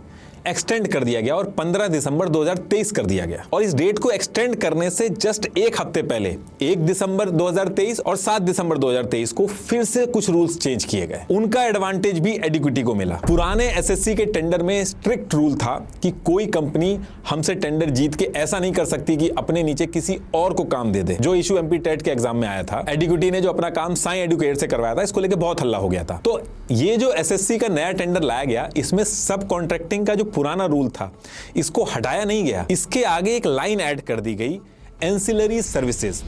एक्सटेंड कर दिया गया और 15 दिसंबर 2023 कर दिया गया। और इस डेट को एक्सटेंड करने से जस्ट एक हफ्ते पहले 1 दिसंबर 2023 और 7 दिसंबर 2023 को फिर से कुछ रूल्स चेंज किए गए। उनका एडवांटेज भी एडिक्विटी को मिला। पुराने एसएससी के टेंडर में स्ट्रिक्ट रूल था कि कोई कंपनी हमसे टेंडर जीत के ऐसा नहीं कर सकती कि अपने नीचे किसी और को काम दे दे, जो इशू एमपी टेट के एग्जाम में आया था। एडिक्विटी ने जो अपना काम साई एडुकेट से करवाया था, इसको लेकर बहुत हल्ला हो गया था। तो ये जो एसएससी का नया टेंडर लाया गया, इसमें सब कॉन्ट्रैक्टिंग का जो पुराना रूल था इसको हटाया नहीं गया। इसके आगे एक लाइन ऐड कर दी गई, एंसिलरी सर्विसेज,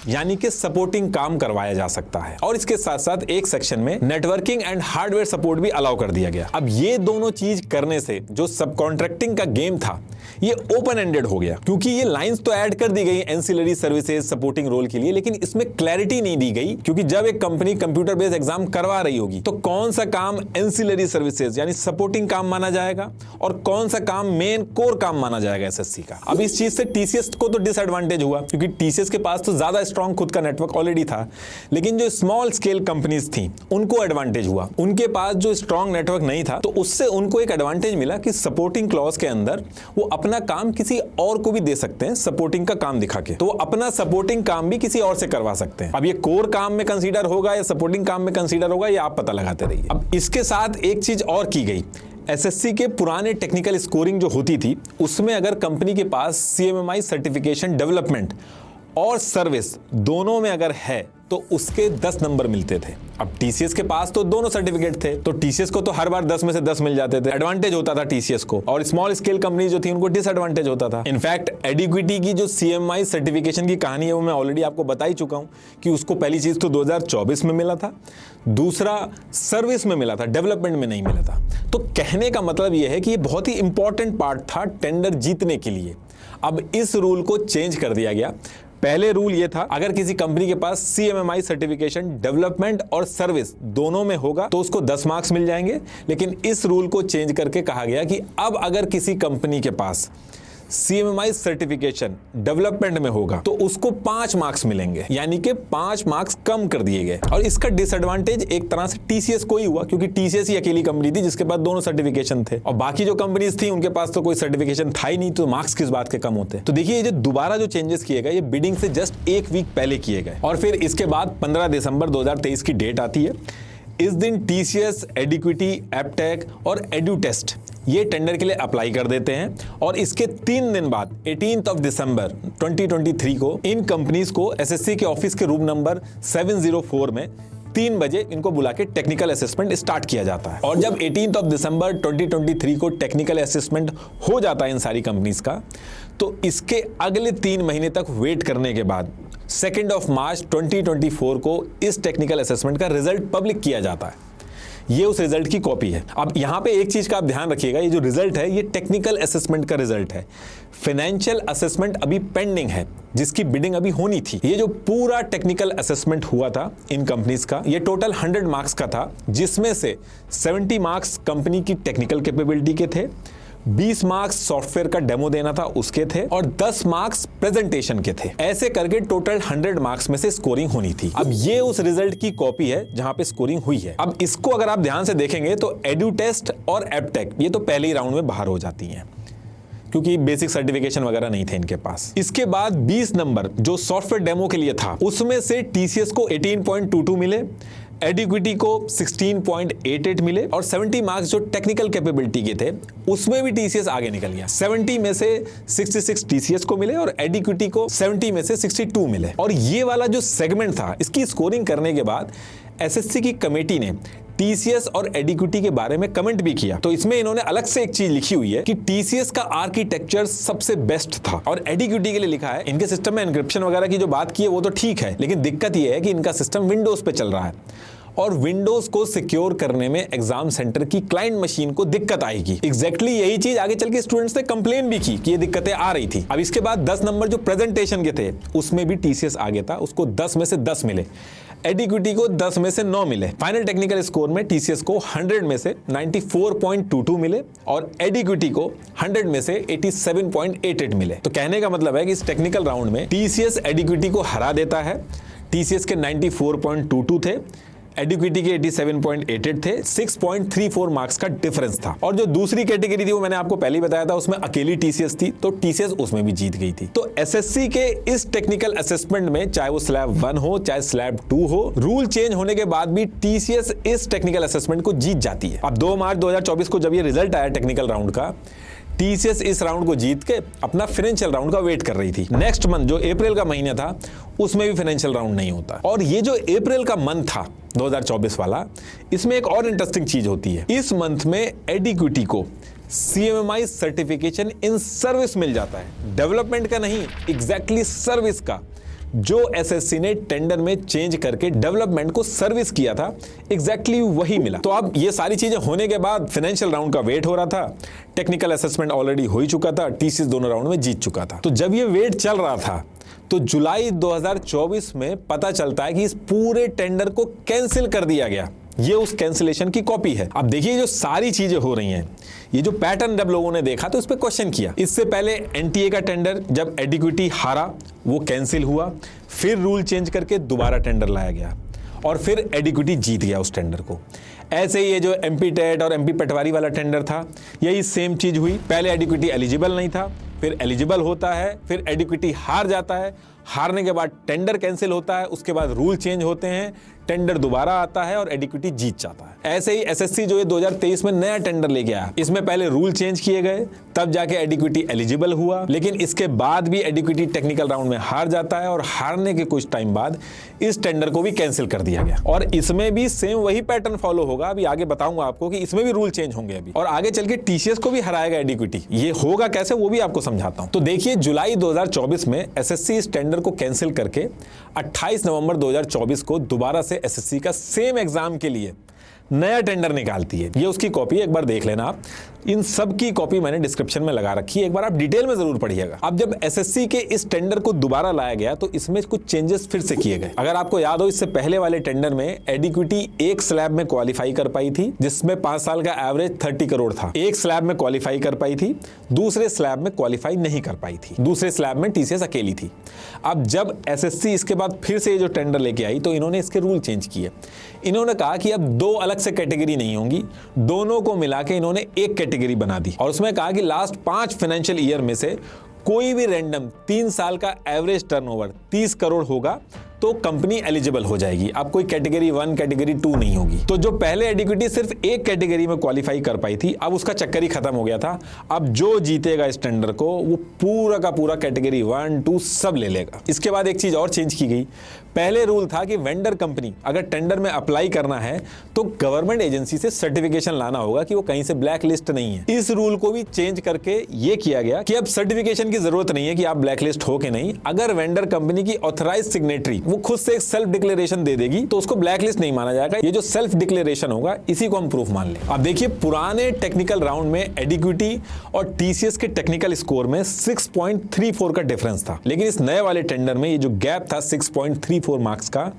यानी कि सपोर्टिंग काम करवाया जा सकता है। और इसके साथ साथ एक सेक्शन में नेटवर्किंग एंड हार्डवेयर सपोर्ट भी अलाउ कर दिया गया। अब ये दोनों चीज करने से जो सब कॉन्ट्रैक्टिंग का गेम था ये ओपन एंडेड हो गया, क्योंकि ये लाइंस तो ऐड कर दी गई एंसिलरी सर्विसेज सपोर्टिंग रोल के लिए, लेकिन इसमें क्लैरिटी नहीं दी गई। क्योंकि जब एक कंपनी कंप्यूटर बेस्ड एग्जाम करवा रही होगी तो कौन सा काम एंसिलरी सर्विसेज यानी सपोर्टिंग काम माना जाएगा और कौन सा काम मेन कोर काम माना जाएगा एसएससी का। अब इस चीज से टीसीएस को तो डिसएडवांटेज हुआ, क्योंकि टीसीएस के पास तो ज्यादा स्ट्रॉन्ग खुद का नेटवर्क ऑलरेडी था। लेकिन जो स्मॉल स्केल कंपनीज थी उनको एडवांटेज हुआ, उनके पास जो स्ट्रॉन्ग नेटवर्क नहीं था, तो उससे उनको एक एडवांटेज मिला कि सपोर्टिंग क्लॉज के अंदर वो अपना काम किसी और को भी दे सकते हैं सपोर्टिंग का काम दिखा के। तो वो अपना सपोर्टिंग काम भी किसी और से करवा सकते हैं। अब ये कोर काम में कंसीडर होगा या सपोर्टिंग काम में कंसीडर होगा, ये आप पता लगाते रहिए। अब इसके साथ एक चीज और की गई, एसएससी के पुराने टेक्निकल स्कोरिंग जो होती थी उसमें अगर कंपनी के पास सीएमएमआई सर्टिफिकेशन डेवलपमेंट और सर्विस दोनों में अगर है तो उसके 10 नंबर मिलते थे। अब टीसीएस के पास तो दोनों सर्टिफिकेट थे, तो टीसीएस को तो हर बार 10 में से 10 मिल जाते थे, एडवांटेज होता था टीसीएस को। और स्मॉल स्केल कंपनी जो थी उनको डिसएडवांटेज होता था। इनफैक्ट एडिक्विटी की जो सीएमआई सर्टिफिकेशन की कहानी है वो मैं ऑलरेडी आपको बता ही चुका हूं कि उसको पहली चीज तो 2024 में मिला था, दूसरा सर्विस में मिला था, डेवलपमेंट में नहीं मिला था। तो कहने का मतलब यह है कि ये बहुत ही इंपॉर्टेंट पार्ट था टेंडर जीतने के लिए। अब इस रूल को चेंज कर दिया गया। पहले रूल ये था, अगर किसी कंपनी के पास सीएमएमआई सर्टिफिकेशन डेवलपमेंट और सर्विस दोनों में होगा तो उसको 10 मार्क्स मिल जाएंगे। लेकिन इस रूल को चेंज करके कहा गया कि अब अगर किसी कंपनी के पास सीएमएमआई सर्टिफिकेशन डेवलपमेंट में होगा तो उसको 5 मार्क्स मिलेंगे, यानी कि 5 मार्क्स कम कर दिए गए। और इसका डिसएडवांटेज एक तरह से टीसीएस को ही हुआ, क्योंकि टीसीएस ही अकेली कंपनी थी जिसके पास दोनों सर्टिफिकेशन थे, और बाकी जो कंपनीज थी उनके पास तो कोई सर्टिफिकेशन था ही नहीं, तो मार्क्स किस बात के कम होते। तो देखिए, ये जो दोबारा जो चेंजेस किए गए ये बिडिंग से जस्ट 1 वीक पहले किए गए। और फिर इसके बाद 15 दिसंबर 2023 की डेट आती है। इस दिन टीसीएस, एडिक्विटी, एपटेक और एडुटेस्ट ये टेंडर के लिए अप्लाई कर देते हैं। और इसके 3 दिन बाद 18 दिसंबर 2023 को इन कंपनीज को एसएससी के ऑफिस के रूम नंबर 704 में 3 बजे इनको बुला के टेक्निकल असेसमेंट स्टार्ट किया जाता है। और जब 18 दिसंबर 2023 को टेक्निकल असेसमेंट हो जाता है इन सारी कंपनीज का, तो इसके अगले 3 महीने तक वेट करने के बाद 2 मार्च 2024 को इस टेक्निकल असेसमेंट का रिजल्ट पब्लिक किया जाता है। ये उस रिजल्ट की कॉपी है। अब यहां पे एक चीज का आप ध्यान रखिएगा, ये जो रिजल्ट है ये टेक्निकल असेसमेंट का रिजल्ट है। फाइनेंशियल असेसमेंट अभी पेंडिंग है, जिसकी बिडिंग अभी होनी थी। ये जो पूरा टेक्निकल असेसमेंट हुआ था इन कंपनीज का, ये टोटल 100 मार्क्स का था, जिसमें से 70 मार्क्स कंपनी की टेक्निकल कैपेबिलिटी के थे, 20 मार्क्स सॉफ्टवेयर का डेमो देना था उसके थे, और 10 मार्क्स प्रेजेंटेशन के थे। ऐसे करके टोटल 100 मार्क्स में से स्कोरिंग होनी थी। अब ये उस रिजल्ट की कॉपी है जहां पे स्कोरिंग हुई है। अब इसको अगर आप ध्यान से देखेंगे तो एडू टेस्ट और एपटेक ये तो पहले ही राउंड में बाहर हो जाती हैं, क्योंकि बेसिक सर्टिफिकेशन वगैरह नहीं थे इनके पास। इसके बाद 20 नंबर जो सॉफ्टवेयर डेमो के लिए था, उसमें से टीसीएस को 18.22 मिले, एडिक्विटी को 16.88 मिले, और 70 मार्क्स जो टेक्निकल कैपेबिलिटी के थे उसमें भी टीसीएस आगे निकल गया। 70 में से 66 टीसीएस को मिले और एडिक्विटी को 70 में से 62 मिले। और ये वाला जो सेगमेंट था, इसकी स्कोरिंग करने के बाद एसएससी की कमेटी ने टीसीएस और एडिक्विटी के बारे में कमेंट भी किया। तो इसमें इन्होंने अलग से एक चीज लिखी हुई है कि टीसीएस का आर्किटेक्चर सबसे बेस्ट था, और एडिक्विटी के लिए लिखा है इनके सिस्टम में एन्क्रिप्शन वगैरह की जो बात की है वो तो ठीक है, लेकिन दिक्कत ये है कि इनका सिस्टम विंडोज पे चल रहा है, और विंडोज को सिक्योर करने में एग्जाम सेंटर की क्लाइंट मशीन को दिक्कत आएगी। एग्जैक्टली यही चीज आगे चल के स्टूडेंट्स ने कंप्लेन भी की कि ये दिक्कतें आ रही थी। अब इसके बाद 10 नंबर जो प्रेजेंटेशन के थे उसमें भी टीसीएस आगे था, उसको 10 में से 10 मिले, एडिक्विटी को 10 में से 9 मिले। फाइनल टेक्निकल स्कोर में टीसीएस को 100 में से 94.22 मिले और एडिक्विटी को 100 में से 87.88 मिले। तो कहने का मतलब है कि इस टेक्निकल राउंड में टीसीएस एडिक्विटी को हरा देता है। टीसीएस के 94.22 थे, एडिक्विटी के 87.88 थे, 6.34 मार्क्स का डिफरेंस था। और जो दूसरी कैटेगरी थी वो मैंने आपको पहले ही बताया था, उसमें अकेली टीसीएस थी, तो टीसीएस उसमें भी जीत गई थी। तो एसएससी के इस टेक्निकल असेसमेंट में, चाहे वो स्लैब 1 हो चाहे स्लैब 2 हो, रूल चेंज होने के बाद भी टीसीएस इस टेक्निकल असेसमेंट को जीत जाती है। अब 2 मार्च 2024 को जब ये रिजल्ट आया टेक्निकल राउंड का, टीसीएस इस राउंड को जीत के अपना फाइनेंशियल राउंड का वेट कर रही थी। नेक्स्ट मंथ जो अप्रैल का महीना था उसमें भी फाइनेंशियल राउंड नहीं होता। और ये जो अप्रैल का मंथ था 2024 वाला, इसमें एक और इंटरेस्टिंग चीज होती है। इस मंथ में एडिक्विटी को सीएमएमआई सर्टिफिकेशन इन सर्विस मिल जाता है, डेवलपमेंट का नहीं, एग्जैक्टली सर्विस का। जो एसएससी ने टेंडर में चेंज करके डेवलपमेंट को सर्विस किया था, एग्जैक्टली वही मिला। तो अब ये सारी चीजें होने के बाद फाइनेंशियल राउंड का वेट हो रहा था, टेक्निकल असेसमेंट ऑलरेडी हो ही चुका था, टीसीएस दोनों राउंड में जीत चुका था। तो जब ये वेट चल रहा था तो जुलाई 2024 में पता चलता है कि इस पूरे टेंडर को कैंसिल कर दिया गया। ये उस कैंसिलेशन की कॉपी है। अब देखिए जो सारी चीजें हो रही हैं, ये जो पैटर्न जब लोगों ने देखा तो इस पे क्वेश्चन किया। इससे पहले एनटीए का टेंडर जब एडिक्विटी हारा वो कैंसिल हुआ, फिर रूल चेंज करके दोबारा टेंडर लाया गया और फिर एडिक्विटी जीत गया उस टेंडर को। ऐसे ही ये जो एमपी टेट और एमपी पटवारी वाला टेंडर था, यही सेम चीज हुई। पहले एडिक्विटी एलिजिबल नहीं था, फिर एलिजिबल होता है, फिर एडिक्विटी हार जाता है, हारने के बाद टेंडर कैंसिल होता है, उसके बाद रूल चेंज होते हैं, टेंडर दोबारा आता है और एडिक्विटी जीत जाता है। ऐसे ही एसएससी जो है 2023 में नया टेंडर लेके आया, इसमें पहले रूल चेंज किए गए, तब जाके एडिक्विटी एलिजिबल हुआ, लेकिन इसके बाद भी एडिक्विटी टेक्निकल राउंड में हार जाता है और हारने के कुछ टाइम बाद इस टेंडर को भी कैंसिल कर दिया गया। और इसमें भी सेम वही पैटर्न फॉलो होगा। अभी आगे बताऊंगा आपको कि इसमें भी रूल चेंज होंगे अभी, और आगे चल के टीसीएस को भी हराएगा एडिक्विटी। ये होगा कैसे वो भी आपको समझाता हूं। तो देखिए जुलाई 2024 में एसएससी इस टेंडर को कैंसिल करके 28 नवंबर 2024 को दोबारा से एसएससी का सेम एग्जाम के लिए नया टेंडर निकालती है। ये उसकी कॉपी है, एक बार देख लेना आप। इन सब की कॉपी मैंने डिस्क्रिप्शन में लगा रखी है, एक बार आप डिटेल में जरूर पढ़िएगा। अब जब एसएससी के इस टेंडर को दोबारा लाया गया तो इसमें कुछ चेंजेस फिर से किए गए। अगर आपको याद हो, इससे पहले वाले टेंडर में एडिक्विटी एक स्लैब में क्वालिफाई कर पाई थी, जिसमें 5 साल का एवरेज 30 करोड़ था। एक स्लैब में क्वालिफाई कर पाई थी, दूसरे स्लैब में क्वालिफाई नहीं कर पाई थी, दूसरे स्लैब में टीसीएस अकेली थी। अब जब एसएससी इसके बाद फिर से ये जो टेंडर लेके आई तो इन्होंने इसके रूल चेंज किए। इन्होंने कहा कि अब 2 अलग से कैटेगरी नहीं होंगी, दोनों को मिला के इन्होंने एक कैटेगरी बना दी। और उसमें कहा कि लास्ट 5 फाइनेंशियल ईयर में से कोई भी रैंडम 3 साल का एवरेज टर्नओवर 30 करोड़ होगा तो कंपनी एलिजिबल हो जाएगी। अब कोई कैटेगरी 1 कैटेगरी 2 नहीं होगी। तो जो पहले एडिक्विटी सिर्फ एक कैटेगरी में क्वालिफाई कर पाई थी, अब उसका चक्कर ही खत्म हो गया था। अब जो जीतेगा इस टेंडर को वो पूरा का पूरा कैटेगरी 1 2 सब ले लेगा। इसके बाद एक चीज और चेंज की गई। पहले रूल था कि वेंडर कंपनी अगर टेंडर में अप्लाई करना है तो गवर्नमेंट एजेंसी से सर्टिफिकेशन लाना होगा कि वो कहीं से ब्लैक लिस्ट नहीं है। इस रूल को भी चेंज करके ये किया गया कि अब सर्टिफिकेशन की जरूरत नहीं है कि आप ब्लैक लिस्ट हो के नहीं। अगर वेंडर कंपनी की ऑथराइज सिग्नेटरी वो खुद से एक सेल्फ डिक्लेरेशन दे देगी तो उसको ब्लैक लिस्ट नहीं माना जाएगा। ये जो सेल्फ डिक्लेरेशन होगा इसी को हम प्रूफ मान लें। अब देखिए, पुराने टेक्निकल राउंड में एडिक्विटी और टीसीएस के टेक्निकल स्कोर में 6.34 का डिफरेंस था, लेकिन इस नए वाले टेंडर में ये जो गैप था 6.34 मार्क्स का,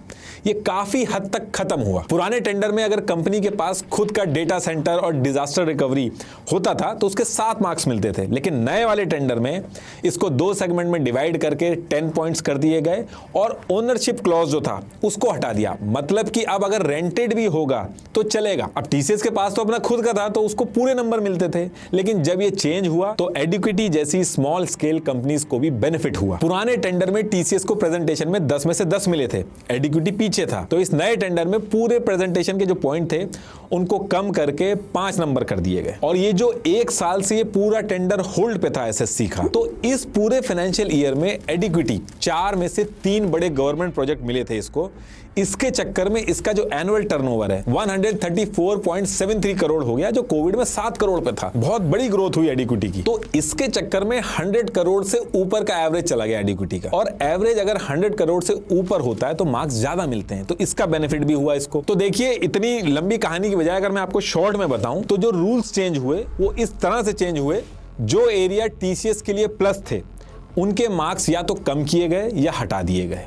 ये काफी हद तक खत्म हुआ। पुराने टेंडर में अगर कंपनी के पास खुद का डेटा सेंटर और डिजास्टर रिकवरी होता था तो उसके 7 मार्क्स मिलते थे, लेकिन नए वाले टेंडर में इसको 2 सेगमेंट में डिवाइड करके 10 पॉइंट्स कर दिए गए और ओनरशिप क्लॉज जो था उसको हटा दिया। मतलब कि अब अगर रेंटेड भी होगा तो चलेगा। अब टीसीएस के पास तो अपना खुद का था तो उसको पूरे नंबर मिलते थे, लेकिन जब ये चेंज हुआ तो एडिक्विटी जैसी स्मॉल स्केल कंपनीज को भी बेनिफिट हुआ। पुराने टेंडर में टीसीएस को प्रेजेंटेशन में 10 में से 10 मिले थे, एडिक्विटी पीछे था, तो इस नए टेंडर में पूरे प्रेजेंटेशन के जो पॉइंट थे उनको कम करके 5 नंबर कर दिए गए। और ये जो 1 साल से ये पूरा टेंडर होल्ड पे था एसएससी का, तो इस पूरे फाइनेंशियल ईयर में एडिक्विटी 4 में से 3 बड़े गवर्नमेंट प्रोजेक्ट मिले थे इसको। इसके चक्कर में इसका जो एनुअल टर्नओवर है 134.73 करोड़ हो गया, जो कोविड में 7 करोड़ पे था। बहुत बड़ी ग्रोथ हुई एडिक्विटी की। तो इसके चक्कर में 100 करोड़ से ऊपर का एवरेज चला गया एडिक्विटी का, और एवरेज अगर 100 करोड़ से ऊपर होता है तो मार्क्स ज्यादा मिलते हैं, तो इसका बेनिफिट भी हुआ इसको। तो देखिए, इतनी लंबी कहानी की बजाय अगर मैं आपको शॉर्ट में बताऊं तो जो रूल्स चेंज हुए वो इस तरह से चेंज हुए, जो एरिया टीसीएस के लिए प्लस थे उनके मार्क्स या तो कम किए गए या हटा दिए गए,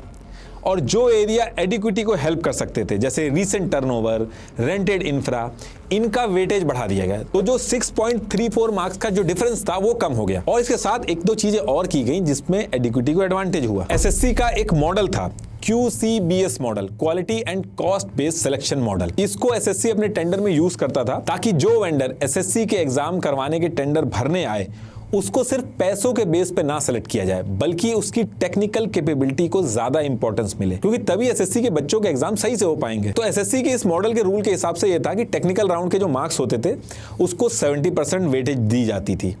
और जो एरिया एडिक्विटी को हेल्प कर सकते थे जैसे रीसेंट टर्नओवर, रेंटेड इंफ्रा, इनका वेटेज बढ़ा दिया गया। तो जो 6.34 मार्क्स का जो डिफरेंस था वो कम हो गया। और इसके साथ 1-2 चीजें और की गई जिसमें एडिक्विटी को एडवांटेज हुआ। एसएससी का एक मॉडल था QCBS model, quality and cost based selection model. इसको एसएससी अपने टेंडर में यूज करता था ताकि जो वेंडर एसएससी के एग्जाम करवाने के टेंडर भरने आए उसको सिर्फ पैसों के बेस पे ना सेलेक्ट किया जाए, बल्कि उसकी टेक्निकल कैपेबिलिटी को ज्यादा इंपॉर्टेंस मिले, क्योंकि तभी एसएससी के बच्चों के एग्जाम सही से हो पाएंगे। तो एसएससी के इस मॉडल के रूल के हिसाब से यह था कि टेक्निकल राउंड के जो मार्क्स होते थे उसको 70% वेटेज दी जाती थी,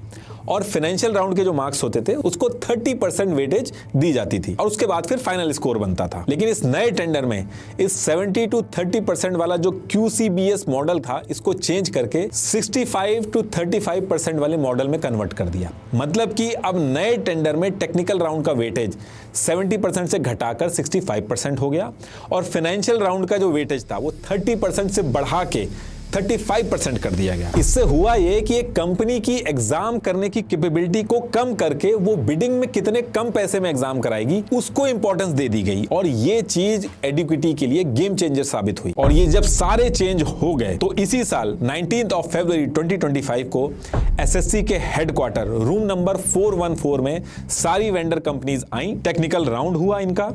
और फाइनेंशियल राउंड के जो मार्क्स होते थे उसको 30% वेटेज दी जाती थी, और उसके बाद फिर फाइनल स्कोर बनता था। लेकिन इस नए टेंडर में इस 70 to 30% वाला जो QCBS मॉडल था इसको चेंज करके 65 to 35% वाले मॉडल में कन्वर्ट कर दिया। मतलब कि अब नए टेंडर में टेक्निकल राउंड का वेटेज 70% से घटाकर 65% हो गया, और फाइनेंशियल राउंड का जो वेटेज था वो 30% से बढ़ा के 35% कर दिया गया। इससे हुआ ये कि एक कंपनी की एग्जाम करने की कैपेबिलिटी को कम करके वो बिडिंग में कितने कम पैसे में एग्जाम कराएगी उसको इंपॉर्टेंस दे दी गई, और ये चीज एडिक्विटी के लिए गेम चेंजर साबित हुई। और ये जब सारे चेंज हो गए तो इसी साल 19 फरवरी 2025 को एसएससी के हेडक्वार्टर रूम नंबर 414 में सारी वेंडर कंपनीज आई। टेक्निकल राउंड हुआ इनका।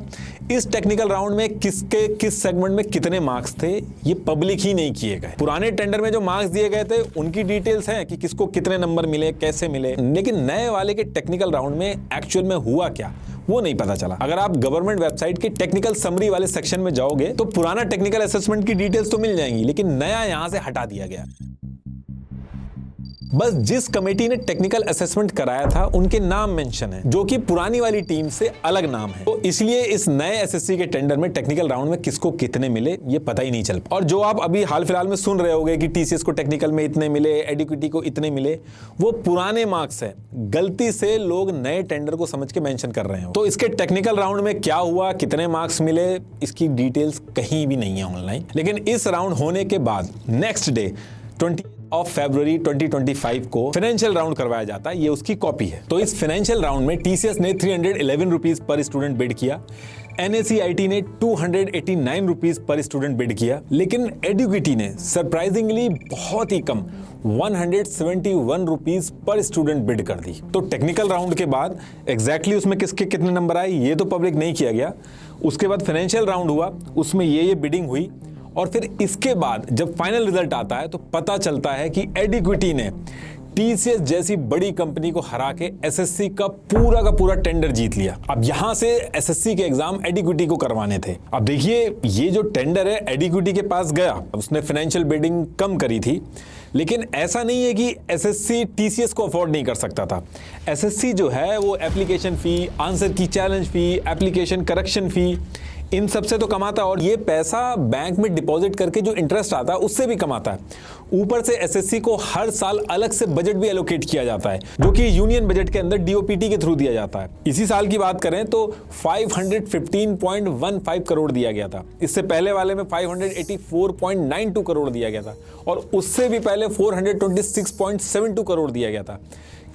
इस टेक्निकल राउंड में किसके किस सेगमेंट में कितने मार्क्स थे ये पब्लिक ही नहीं किए गए। पुराने टेंडर में जो मार्क्स दिए गए थे उनकी डिटेल्स हैं कि किसको कितने नंबर मिले, कैसे मिले, लेकिन नए वाले के टेक्निकल राउंड में एक्चुअल में हुआ क्या वो नहीं पता चला। अगर आप गवर्नमेंट वेबसाइट के टेक्निकल समरी वाले सेक्शन में जाओगे तो पुराना टेक्निकल असेसमेंट की डिटेल्स तो मिल जाएंगी, लेकिन नया यहां से हटा दिया गया। बस जिस कमेटी ने टेक्निकल असेसमेंट कराया था उनके नाम मेंशन है, जो कि पुरानी वाली टीम से अलग नाम है। तो इसलिए इस नए एसएससी के टेंडर में टेक्निकल राउंड में किसको कितने मिले ये पता ही नहीं चल पाया। और जो आप अभी हाल फिलहाल में सुन रहे होंगे कि टीसीएस को टेक्निकल में इतने मिले, एडिक्विटी को इतने मिले, वो पुराने मार्क्स है। गलती से लोग नए टेंडर को समझ के मेंशन कर रहे हैं। तो इसके टेक्निकल राउंड में क्या हुआ, कितने मार्क्स मिले, इसकी डिटेल्स कहीं भी नहीं है ऑनलाइन। लेकिन इस राउंड होने के बाद नेक्स्ट डे 20 फरवरी 2025 को फाइनेंशियल राउंड करवाया जाता है। ये उसकी कॉपी है। तो इस फाइनेंशियल राउंड में टीसीएस ने 311 रुपीज पर स्टूडेंट बिड किया, एनएसईआईटी ने 289 रुपीज पर स्टूडेंट बिड किया, लेकिन एडिक्विटी ने सरप्राइजिंगली बहुत ही कम 171 रुपीज पर स्टूडेंट बिड कर दी। तो टेक्निकल राउंड के बाद एग्जैक्टली उसमें किसके कितने नंबर आए ये तो पब्लिक नहीं किया गया। उसके बाद फाइनेंशियल राउंड हुआ, उसमें ये बिडिंग हुई, और फिर इसके बाद जब फाइनल रिजल्ट आता है तो पता चलता है कि एडिक्विटी ने टीसीएस जैसी बड़ी कंपनी को हरा के एसएससी का पूरा टेंडर जीत लिया। अब यहां से एसएससी के एग्जाम एडिक्विटी को करवाने थे। अब देखिए ये जो टेंडर है एडिक्विटी के पास गया, उसने फाइनेंशियल बिडिंग कम करी थी, लेकिन ऐसा नहीं है कि एसएससी टीसीएस को अफोर्ड नहीं कर सकता था। एसएससी जो है वो एप्लीकेशन फी, आंसर की चैलेंज फी, एप्लीकेशन करेक्शन फी, इन सब से तो कमाता है और ये पैसा बैंक में डिपॉजिट करके जो इंटरेस्ट आता है उससे भी कमाता है। ऊपर से एसएससी को हर साल अलग से बजट भी एलोकेट किया जाता है जो कि यूनियन बजट के अंदर डीओपीटी के थ्रू दिया जाता है। इसी साल की बात करें तो 515.15 करोड़ दिया गया था। इससे पहले वाले में 584.92 करोड़ दिया गया था और उससे भी पहले 426.72 करोड़ दिया गया था।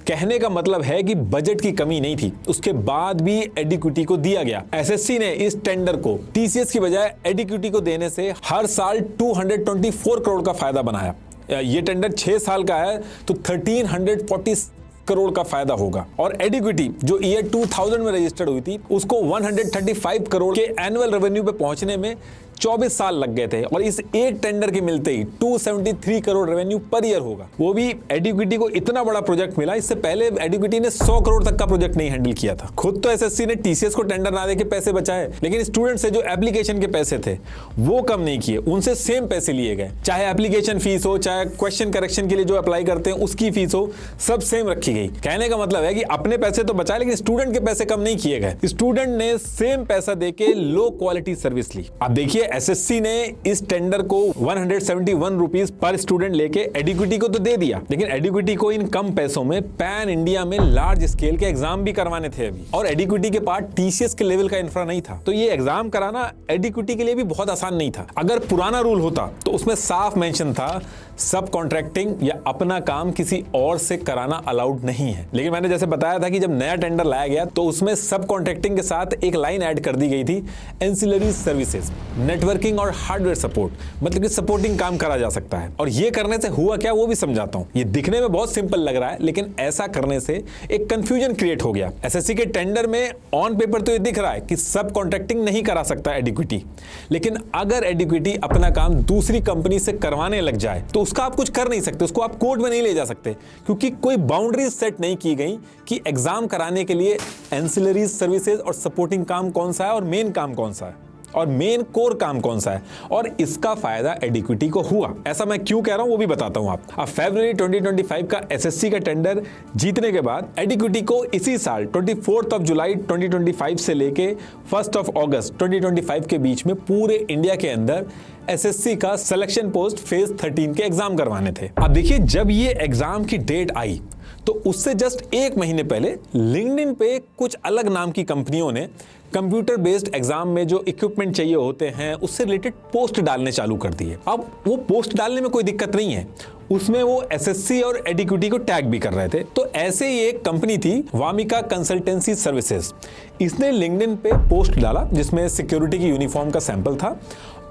कहने का मतलब है कि बजट की कमी नहीं थी, उसके बाद भी एडिक्विटी को दिया गया। एसएससी ने इस टेंडर को टीसीएस की बजाय एडिक्विटी को देने से हर साल 224 करोड़ का फायदा बनाया। ये टेंडर 6 साल का है तो 1340 करोड़ का फायदा होगा। और एडिक्विटी जो ईयर 2000 में रजिस्टर्ड हुई थी उसको 135 करोड़ के एनुअल रेवेन्यू पे पहुंचने में 24 साल लग गए थे और इस एक टेंडर के मिलते ही 273 करोड़ रेवेन्यू पर ईयर होगा। वो भी एडिक्विटी को इतना बड़ा प्रोजेक्ट मिला, इससे पहले एडिक्विटी ने 100 करोड़ तक का प्रोजेक्ट नहीं हैंडल किया था। खुद तो एसएससी ने टीसीएस को टेंडर ना देके पैसे बचाए, लेकिन स्टूडेंट से जो एप्लीकेशन के पैसे थे वो कम नहीं किए, उनसे सेम पैसे लिए गए। चाहे एप्लीकेशन फीस हो, चाहे क्वेश्चन करेक्शन के लिए जो अप्लाई करते हैं उसकी फीस हो, सब सेम रखी गई। कहने का मतलब है कि अपने पैसे तो बचाए लेकिन स्टूडेंट के पैसे कम नहीं किए गए। स्टूडेंट ने सेम पैसा देके लो क्वालिटी सर्विस ली। अब देखिए एसएससी ने इस टेंडर को 171 रुपीस पर स्टूडेंट लेके एडिक्विटी को तो दे दिया, लेकिन एडिक्विटी को इन कम पैसों में पैन इंडिया में लार्ज स्केल के एग्जाम भी करवाने थे अभी। और एडिक्विटी के पास टीसीएस के लेवल का इंफ्रा नहीं था, तो ये एग्जाम कराना एडिक्विटी के लिए भी बहुत आसान नहीं था। अगर पुराना रूल होता तो उसमें साफ मेंशन था सब कॉन्ट्रैक्टिंग या अपना काम किसी और से कराना अलाउड नहीं है। लेकिन मैंने जैसे बताया था कि जब नया टेंडर लाया गया तो उसमें सब कॉन्ट्रैक्टिंग के साथ एक लाइन ऐड कर दी गई थी, एंसिलरी सर्विसेज, नेटवर्किंग और हार्डवेयर सपोर्ट, मतलब कि सपोर्टिंग काम करा जा सकता है। और ये करने से हुआ क्या वो भी समझाता हूं। ये दिखने में बहुत सिंपल लग रहा है, लेकिन ऐसा करने से एक कंफ्यूजन क्रिएट हो गया। एसएससी के टेंडर में ऑन पेपर तो ये दिख रहा है कि सब कॉन्ट्रैक्टिंग नहीं करा सकता एडिक्विटी, लेकिन अगर एडिक्विटी अपना काम दूसरी कंपनी से करवाने लग जाए तो उसका आप कुछ कर नहीं सकते, उसको आप कोर्ट में नहीं ले जा सकते, क्योंकि कोई बाउंड्रीज सेट नहीं की गई कि एग्जाम कराने के लिए एंसिलरी सर्विसेज और सपोर्टिंग काम कौन सा है और मेन काम कौन सा है और मेन कोर काम कौन सा है। और इसका फायदा एडिक्विटी को हुआ। ऐसा मैं क्यों कह रहा हूं वो भी बताता हूं आपको। अब फरवरी 2025 का एसएससी का टेंडर जीतने के बाद एडिक्विटी को इसी साल 24 जुलाई 2025 से लेके 1 अगस्त 2025 के बीच में पूरे इंडिया के अंदर एसएससी का सिलेक्शन पोस्ट फेज 13 के एग्जाम करवाने थे। अब देखिए जब ये एग्जाम की डेट आई तो उससे जस्ट एक महीने पहले लिंक्डइन पे कुछ अलग नाम की कंपनियों ने कंप्यूटर बेस्ड एग्जाम में जो इक्विपमेंट चाहिए होते हैं उससे रिलेटेड पोस्ट डालने चालू कर दिए। अब वो पोस्ट डालने में कोई दिक्कत नहीं है, उसमें वो एसएससी और एडिक्विटी को टैग भी कर रहे थे। तो ऐसे ही एक कंपनी थी वामिका कंसल्टेंसी सर्विसेज, इसने लिंक्डइन पे पोस्ट डाला जिसमें सिक्योरिटी की यूनिफॉर्म का सैंपल था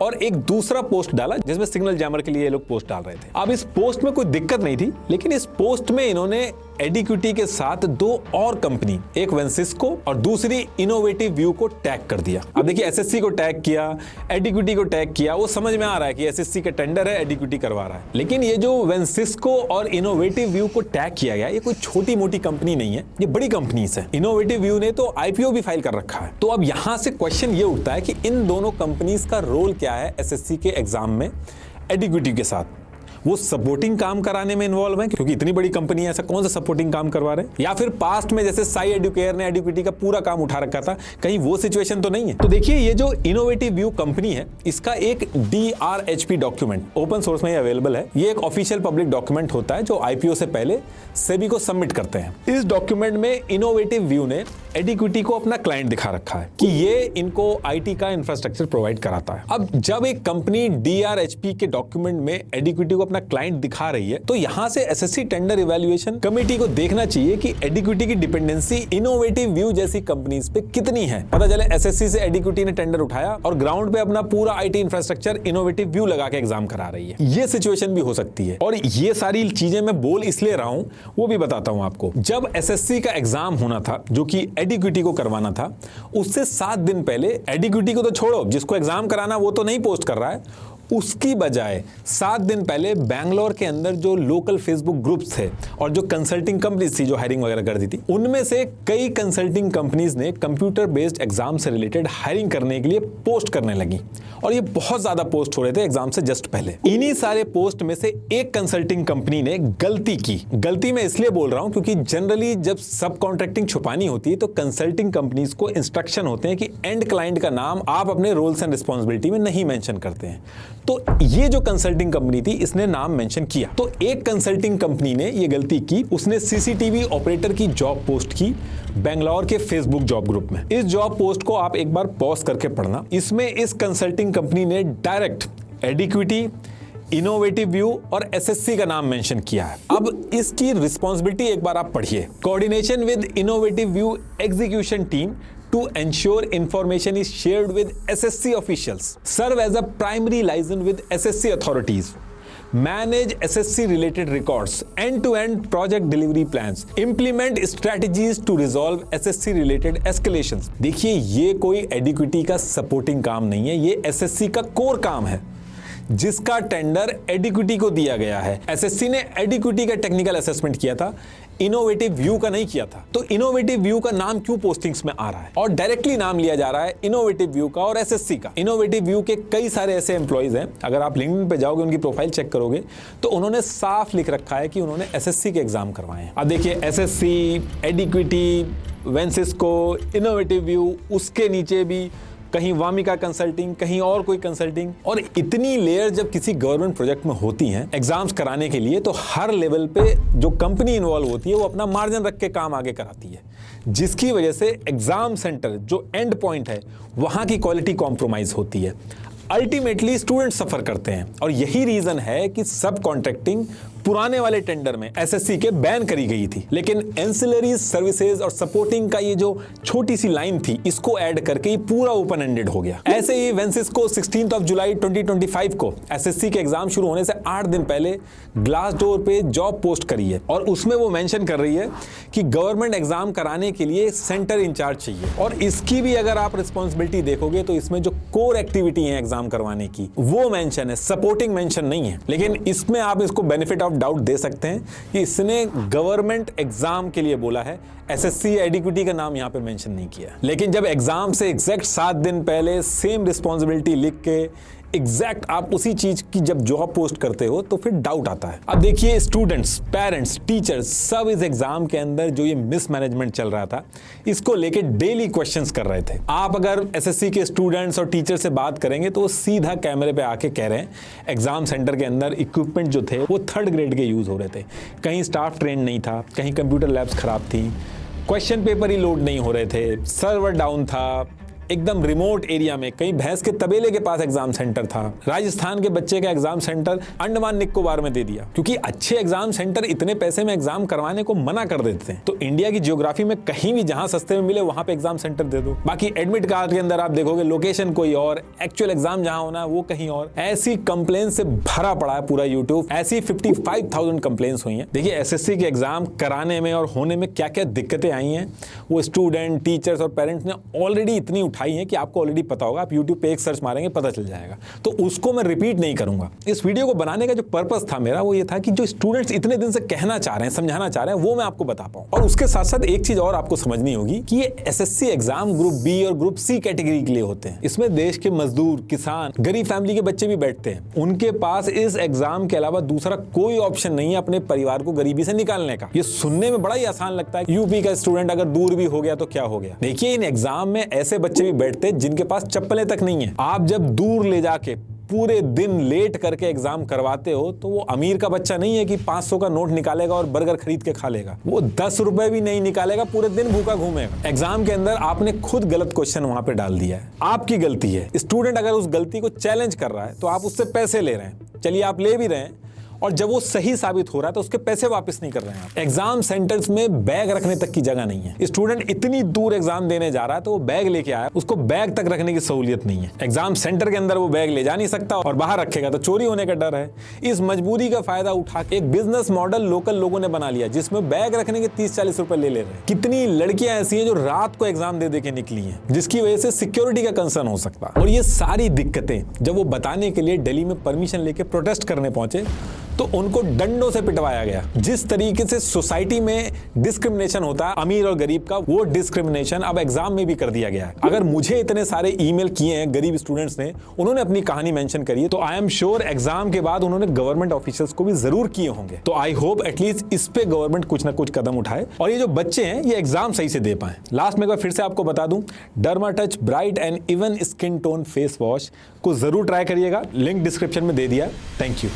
और एक दूसरा पोस्ट डाला जिसमें सिग्नल जैमर के लिए ये लोग पोस्ट डाल रहे थे। अब इस पोस्ट में कोई दिक्कत नहीं थी, लेकिन इस पोस्ट में इन्होंने एडिक्विटी के साथ दो और कंपनी, एक वेंसिस्को और दूसरी इनोवेटिव व्यू को टैग कर दिया। अब देखिए एसएससी को टैग किया, एडिक्विटी को टैग किया, वो समझ में आ रहा है कि एसएससी का टेंडर है, एडिक्विटी करवा रहा है। लेकिन ये जो वेंसिस्को और इनोवेटिव व्यू को टैग किया गया, ये कोई छोटी मोटी कंपनी नहीं है, ये बड़ी कंपनीज है। इनोवेटिव व्यू ने तो आईपीओ भी फाइल कर रखा है। तो अब यहां से क्वेश्चन ये उठता है कि इन दोनों कंपनीज का रोल क्या है एसएससी के एग्जाम में एडिक्विटी के साथ। वो सपोर्टिंग काम कराने में इन्वॉल्व है, क्योंकि इतनी बड़ी कंपनी है, ऐसा कौन सा सपोर्टिंग काम करवा रहे हैं? या फिर पास्ट में जैसे साई एडुकेयर ने एडिक्विटी का पूरा काम उठा रखा था, कहीं वो सिचुएशन तो नहीं है? तो देखिए ये जो इनोवेटिव व्यू कंपनी है, इसका एक DRHP डॉक्यूमेंट ओपन सोर्स में अवेलेबल है। ये एक ऑफिशियल पब्लिक डॉक्यूमेंट होता है जो आईपीओ से पहले सेबी को सबमिट करते हैं। इस डॉक्यूमेंट में इनोवेटिव व्यू ने एडिक्विटी को अपना क्लाइंट दिखा रखा है कि ये इनको आईटी का इंफ्रास्ट्रक्चर प्रोवाइड कराता है। अब जब एक कंपनी DRHP के डॉक्यूमेंट में एडिक्विटी को अपना क्लाइंट दिखा रही है, तो यहां से एसएससी टेंडर इवैल्यूएशन कमेटी को देखना चाहिए कि एडिक्विटी की डिपेंडेंसी इनोवेटिव व्यू जैसी कंपनीज पे कितनी है। पता चले एसएससी से एडिक्विटी ने टेंडर उठाया और ग्राउंड पे अपना पूरा आईटी इंफ्रास्ट्रक्चर इनोवेटिव व्यू लगा के एग्जाम करा रही है। ये सिचुएशन भी हो सकती है। और ये सारी चीजें मैं बोल इसलिए रहा हूं, वो भी बताता हूं आपको। जब एसएससी का एग्जाम होना था, जो कि एडिक्विटी को करवाना था, उससे 7 दिन पहले एडिक्विटी को तो छोड़ो, जिसको एग्जाम कराना वो तो नहीं पोस्ट कर रहा है, उसकी बजाय 7 दिन पहले बैंगलोर के अंदर जो लोकल फेसबुक ग्रुप्स थे और जो कंसल्टिंग कंपनीज थी जो हायरिंग वगैरह करती थी, उनमें से कई कंसल्टिंग कंपनीज ने कंप्यूटर बेस्ड एग्जाम से रिलेटेड हायरिंग करने के लिए पोस्ट करने लगी और ये बहुत ज्यादा पोस्ट हो रहे थे एग्जाम से जस्ट पहले। इन्हीं सारे पोस्ट में से एक कंसल्टिंग कंपनी ने गलती की। गलती मैं इसलिए बोल रहा हूं क्योंकि जनरली जब सब कॉन्ट्रैक्टिंग छुपानी होती है तो कंसल्टिंग कंपनीज को इंस्ट्रक्शन होते हैं कि एंड क्लाइंट का नाम आप अपने रोल्स एंड रिस्पॉन्सिबिलिटी में नहीं मेंशन करते हैं। तो ये जो कंसल्टिंग कंपनी थी इसने नाम मेंशन किया। तो एक कंसल्टिंग कंपनी ने ये गलती की, उसने सीसीटीवी ऑपरेटर की जॉब पोस्ट की बेंगलोर के फेसबुक जॉब ग्रुप में। इस जॉब पोस्ट को आप एक बार पॉज करके पढ़ना। इसमें इस कंसल्टिंग कंपनी ने डायरेक्ट एडिक्विटी, इनोवेटिव व्यू और एसएससी का नाम मेंशन किया है। अब इसकी रिस्पॉन्सिबिलिटी एक बार आप पढ़िए। Coordination with innovative view execution team to ensure information is shared with SSC officials, serve as a primary liaison with SSC authorities, manage SSC related records, end-to-end project delivery plans, implement strategies to resolve SSC related escalations। देखिए ये कोई एडिक्विटी का supporting काम नहीं है, ये SSC का core काम है जिसका टेंडर एडिक्विटी को दिया गया है। एसएससी ने एडिक्विटी का टेक्निकल असेसमेंट किया था, इनोवेटिव व्यू का नहीं किया था। तो इनोवेटिव व्यू का नाम क्यों पोस्टिंग्स में आ रहा है और डायरेक्टली नाम लिया जा रहा है इनोवेटिव व्यू का और एसएससी का। इनोवेटिव व्यू के कई सारे ऐसे एम्प्लॉइज हैं, अगर आप लिंक्डइन पे जाओगे उनकी प्रोफाइल चेक करोगे तो उन्होंने साफ लिख रखा है कि उन्होंने एसएससी के एग्जाम करवाए हैं। अब देखिए एसएससी, एडिक्विटी, वेंसिस्को, इनोवेटिव व्यू, उसके नीचे भी कहीं वामिका कंसल्टिंग, कहीं और कोई कंसल्टिंग, और इतनी लेयर जब किसी गवर्नमेंट प्रोजेक्ट में होती हैं एग्जाम्स कराने के लिए तो हर लेवल पे जो कंपनी इन्वॉल्व होती है वो अपना मार्जिन रख के काम आगे कराती है, जिसकी वजह से एग्जाम सेंटर जो एंड पॉइंट है वहां की क्वालिटी कॉम्प्रोमाइज होती है। अल्टीमेटली स्टूडेंट सफर करते हैं और यही रीजन है कि सब कॉन्ट्रैक्टिंग पुराने वाले टेंडर में एसएससी के बैन करी गई थी, लेकिन एंसिलरी सर्विसेज और सपोर्टिंग का ये जो छोटी सी लाइन थी इसको ऐड करके ये पूरा ओपन एंडेड हो गया। ऐसे ही वेंसिस्को 16 जुलाई 2025 को एसएससी के एग्जाम शुरू होने से 8 दिन पहले ग्लासडोर पे जॉब पोस्ट करी है और उसमें वो मेंशन कर रही है कि गवर्नमेंट एग्जाम कराने के लिए सेंटर इंचार्ज चाहिए। और इसकी भी अगर आप रिस्पॉन्सिबिलिटी देखोगे तो इसमें जो कोर एक्टिविटी है एग्जाम करवाने की वो मेंशन है, सपोर्टिंग मेंशन नहीं है। लेकिन इसमें आप इसको बेनिफिट ऑफ डाउट दे सकते हैं कि इसने गवर्नमेंट एग्जाम के लिए बोला है, एसएससी एडिक्विटी का नाम यहां पे मेंशन नहीं किया। लेकिन जब एग्जाम से एग्जैक्ट 7 दिन पहले सेम रिस्पॉन्सिबिलिटी लिख के एग्जैक्ट आप उसी चीज की जब जॉब पोस्ट करते हो तो फिर डाउट आता है। अब देखिए स्टूडेंट्स, पेरेंट्स, टीचर्स सब इस एग्जाम के अंदर जो ये मिसमैनेजमेंट चल रहा था इसको लेके डेली क्वेश्चंस कर रहे थे। आप अगर एसएससी के स्टूडेंट्स और टीचर से बात करेंगे तो वो सीधा कैमरे पे आके कह रहे हैं एग्जाम सेंटर के अंदर इक्विपमेंट जो थे वो 3rd ग्रेड के यूज हो रहे थे, कहीं स्टाफ ट्रेन नहीं था, कहीं कंप्यूटर लैब्स खराब थी, क्वेश्चन पेपर ही लोड नहीं हो रहे थे, सर्वर डाउन था, एकदम रिमोट एरिया में कहीं भैंस के तबेले के पास एग्जाम सेंटर था। राजस्थान के बच्चे का एग्जाम सेंटर अंडमान निकोबार में दे दिया क्योंकि अच्छे एग्जाम सेंटर इतने पैसे में एग्जाम करवाने को मना कर देते हैं। तो इंडिया की ज्योग्राफी में कहीं भी जहां सस्ते में मिले वहां पे एग्जाम सेंटर दे दो। बाकी एडमिट कार्ड के अंदर आप देखोगे लोकेशन कोई और, एक्चुअल एग्जाम जहां होना है वो कहीं और। ऐसी कंप्लेन से भरा पड़ा है पूरा यूट्यूब। ऐसी 55,000 कंप्लेन्स हुई हैं। देखिए एसएससी के एग्जाम कराने में और होने में क्या क्या दिक्कतें आई हैं वो स्टूडेंट, टीचर्स और पेरेंट्स ने ऑलरेडी इतनी उठाई है कि आपको ऑलरेडी पता होगा। आप YouTube पे एक सर्च मारेंगे पता चल जाएगा, तो उसको मैं रिपीट नहीं करूंगा। इस वीडियो को बनाने का जो पर्पस था मेरा वो ये था कि जो स्टूडेंट्स इतने दिन से कहना चाह रहे हैं, समझाना चाह रहे हैं, वो मैं आपको बता पाऊं। और उसके साथ साथ एक चीज और आपको समझनी होगी कि ये एसएससी एग्जाम ग्रुप बी और ग्रुप सी कैटेगरी के लिए होते हैं। इसमें देश के मजदूर, किसान, गरीब फैमिली के बच्चे भी बैठते हैं। उनके पास इस एग्जाम के अलावा दूसरा कोई ऑप्शन नहीं है अपने परिवार को गरीबी से निकालने का। ये सुनने में बड़ा ही आसान लगता है, यूपी का स्टूडेंट अगर दूर भी हो गया तो क्या हो गया। देखिए इन एग्जाम में ऐसे बच्चे भी बैठते हैं जिनके पास चप्पलें तक नहीं है। आप जब दूर ले जाके पूरे दिन लेट करके एग्जाम करवाते हो तो वो अमीर का बच्चा नहीं है कि 500 का नोट निकालेगा और बर्गर खरीद के खा लेगा। वो 10 रुपए भी नहीं निकालेगा, पूरे दिन भूखा घूमेगा। एग्जाम के अंदर आपने खुद गलत क्वेश्चन वहां पे डाल दिया है, आपकी गलती है। स्टूडेंट अगर उस गलती को चैलेंज कर रहा है तो आप उससे पैसे ले रहे हैं। चलिए आप ले भी रहे हैं और जब वो सही साबित हो रहा है तो उसके पैसे वापस नहीं कर रहे हैं आप। एग्जाम सेंटर्स में बैग रखने तक की जगह नहीं है। स्टूडेंट इतनी दूर एग्जाम देने जा रहा है तो वो बैग लेके आया, उसको बैग तक रखने की सहूलियत नहीं है। एग्जाम सेंटर के अंदर वो बैग ले जा नहीं सकता और बाहर रखेगा तो चोरी होने का डर है। इस मजबूरी का फायदा उठा के एक बिजनेस मॉडल लोकल लोगों ने बना लिया जिसमें बैग रखने के 30-40 रुपए ले रहे हैं। कितनी लड़कियां ऐसी हैं जो रात को एग्जाम दे के निकली हैं, जिसकी वजह से सिक्योरिटी का कंसर्न हो सकता है। और ये सारी दिक्कतें जब वो बताने के लिए दिल्ली में परमिशन लेके प्रोटेस्ट करने पहुंचे तो उनको डंडों से पिटवाया गया। जिस तरीके से सोसाइटी में डिस्क्रिमिनेशन होता है अमीर और गरीब का, वो डिस्क्रिमिनेशन अब एग्जाम में भी कर दिया गया है। अगर मुझे इतने सारे ईमेल किए हैं गरीब स्टूडेंट्स ने, उन्होंने अपनी कहानी मेंशन करी है, तो आई एम श्योर एग्जाम के बाद उन्होंने गवर्नमेंट ऑफिशियल्स को भी जरूर किए होंगे। तो आई होप एटलीस्ट इस पे गवर्नमेंट कुछ ना कुछ कदम उठाए और ये जो बच्चे हैं ये एग्जाम सही से दे पाए। लास्ट में एक बार फिर से आपको बता दूं, डर्माटच bright and even skin tone face wash को जरूर ट्राई करिएगा। लिंक डिस्क्रिप्शन में दे दिया। Thank you.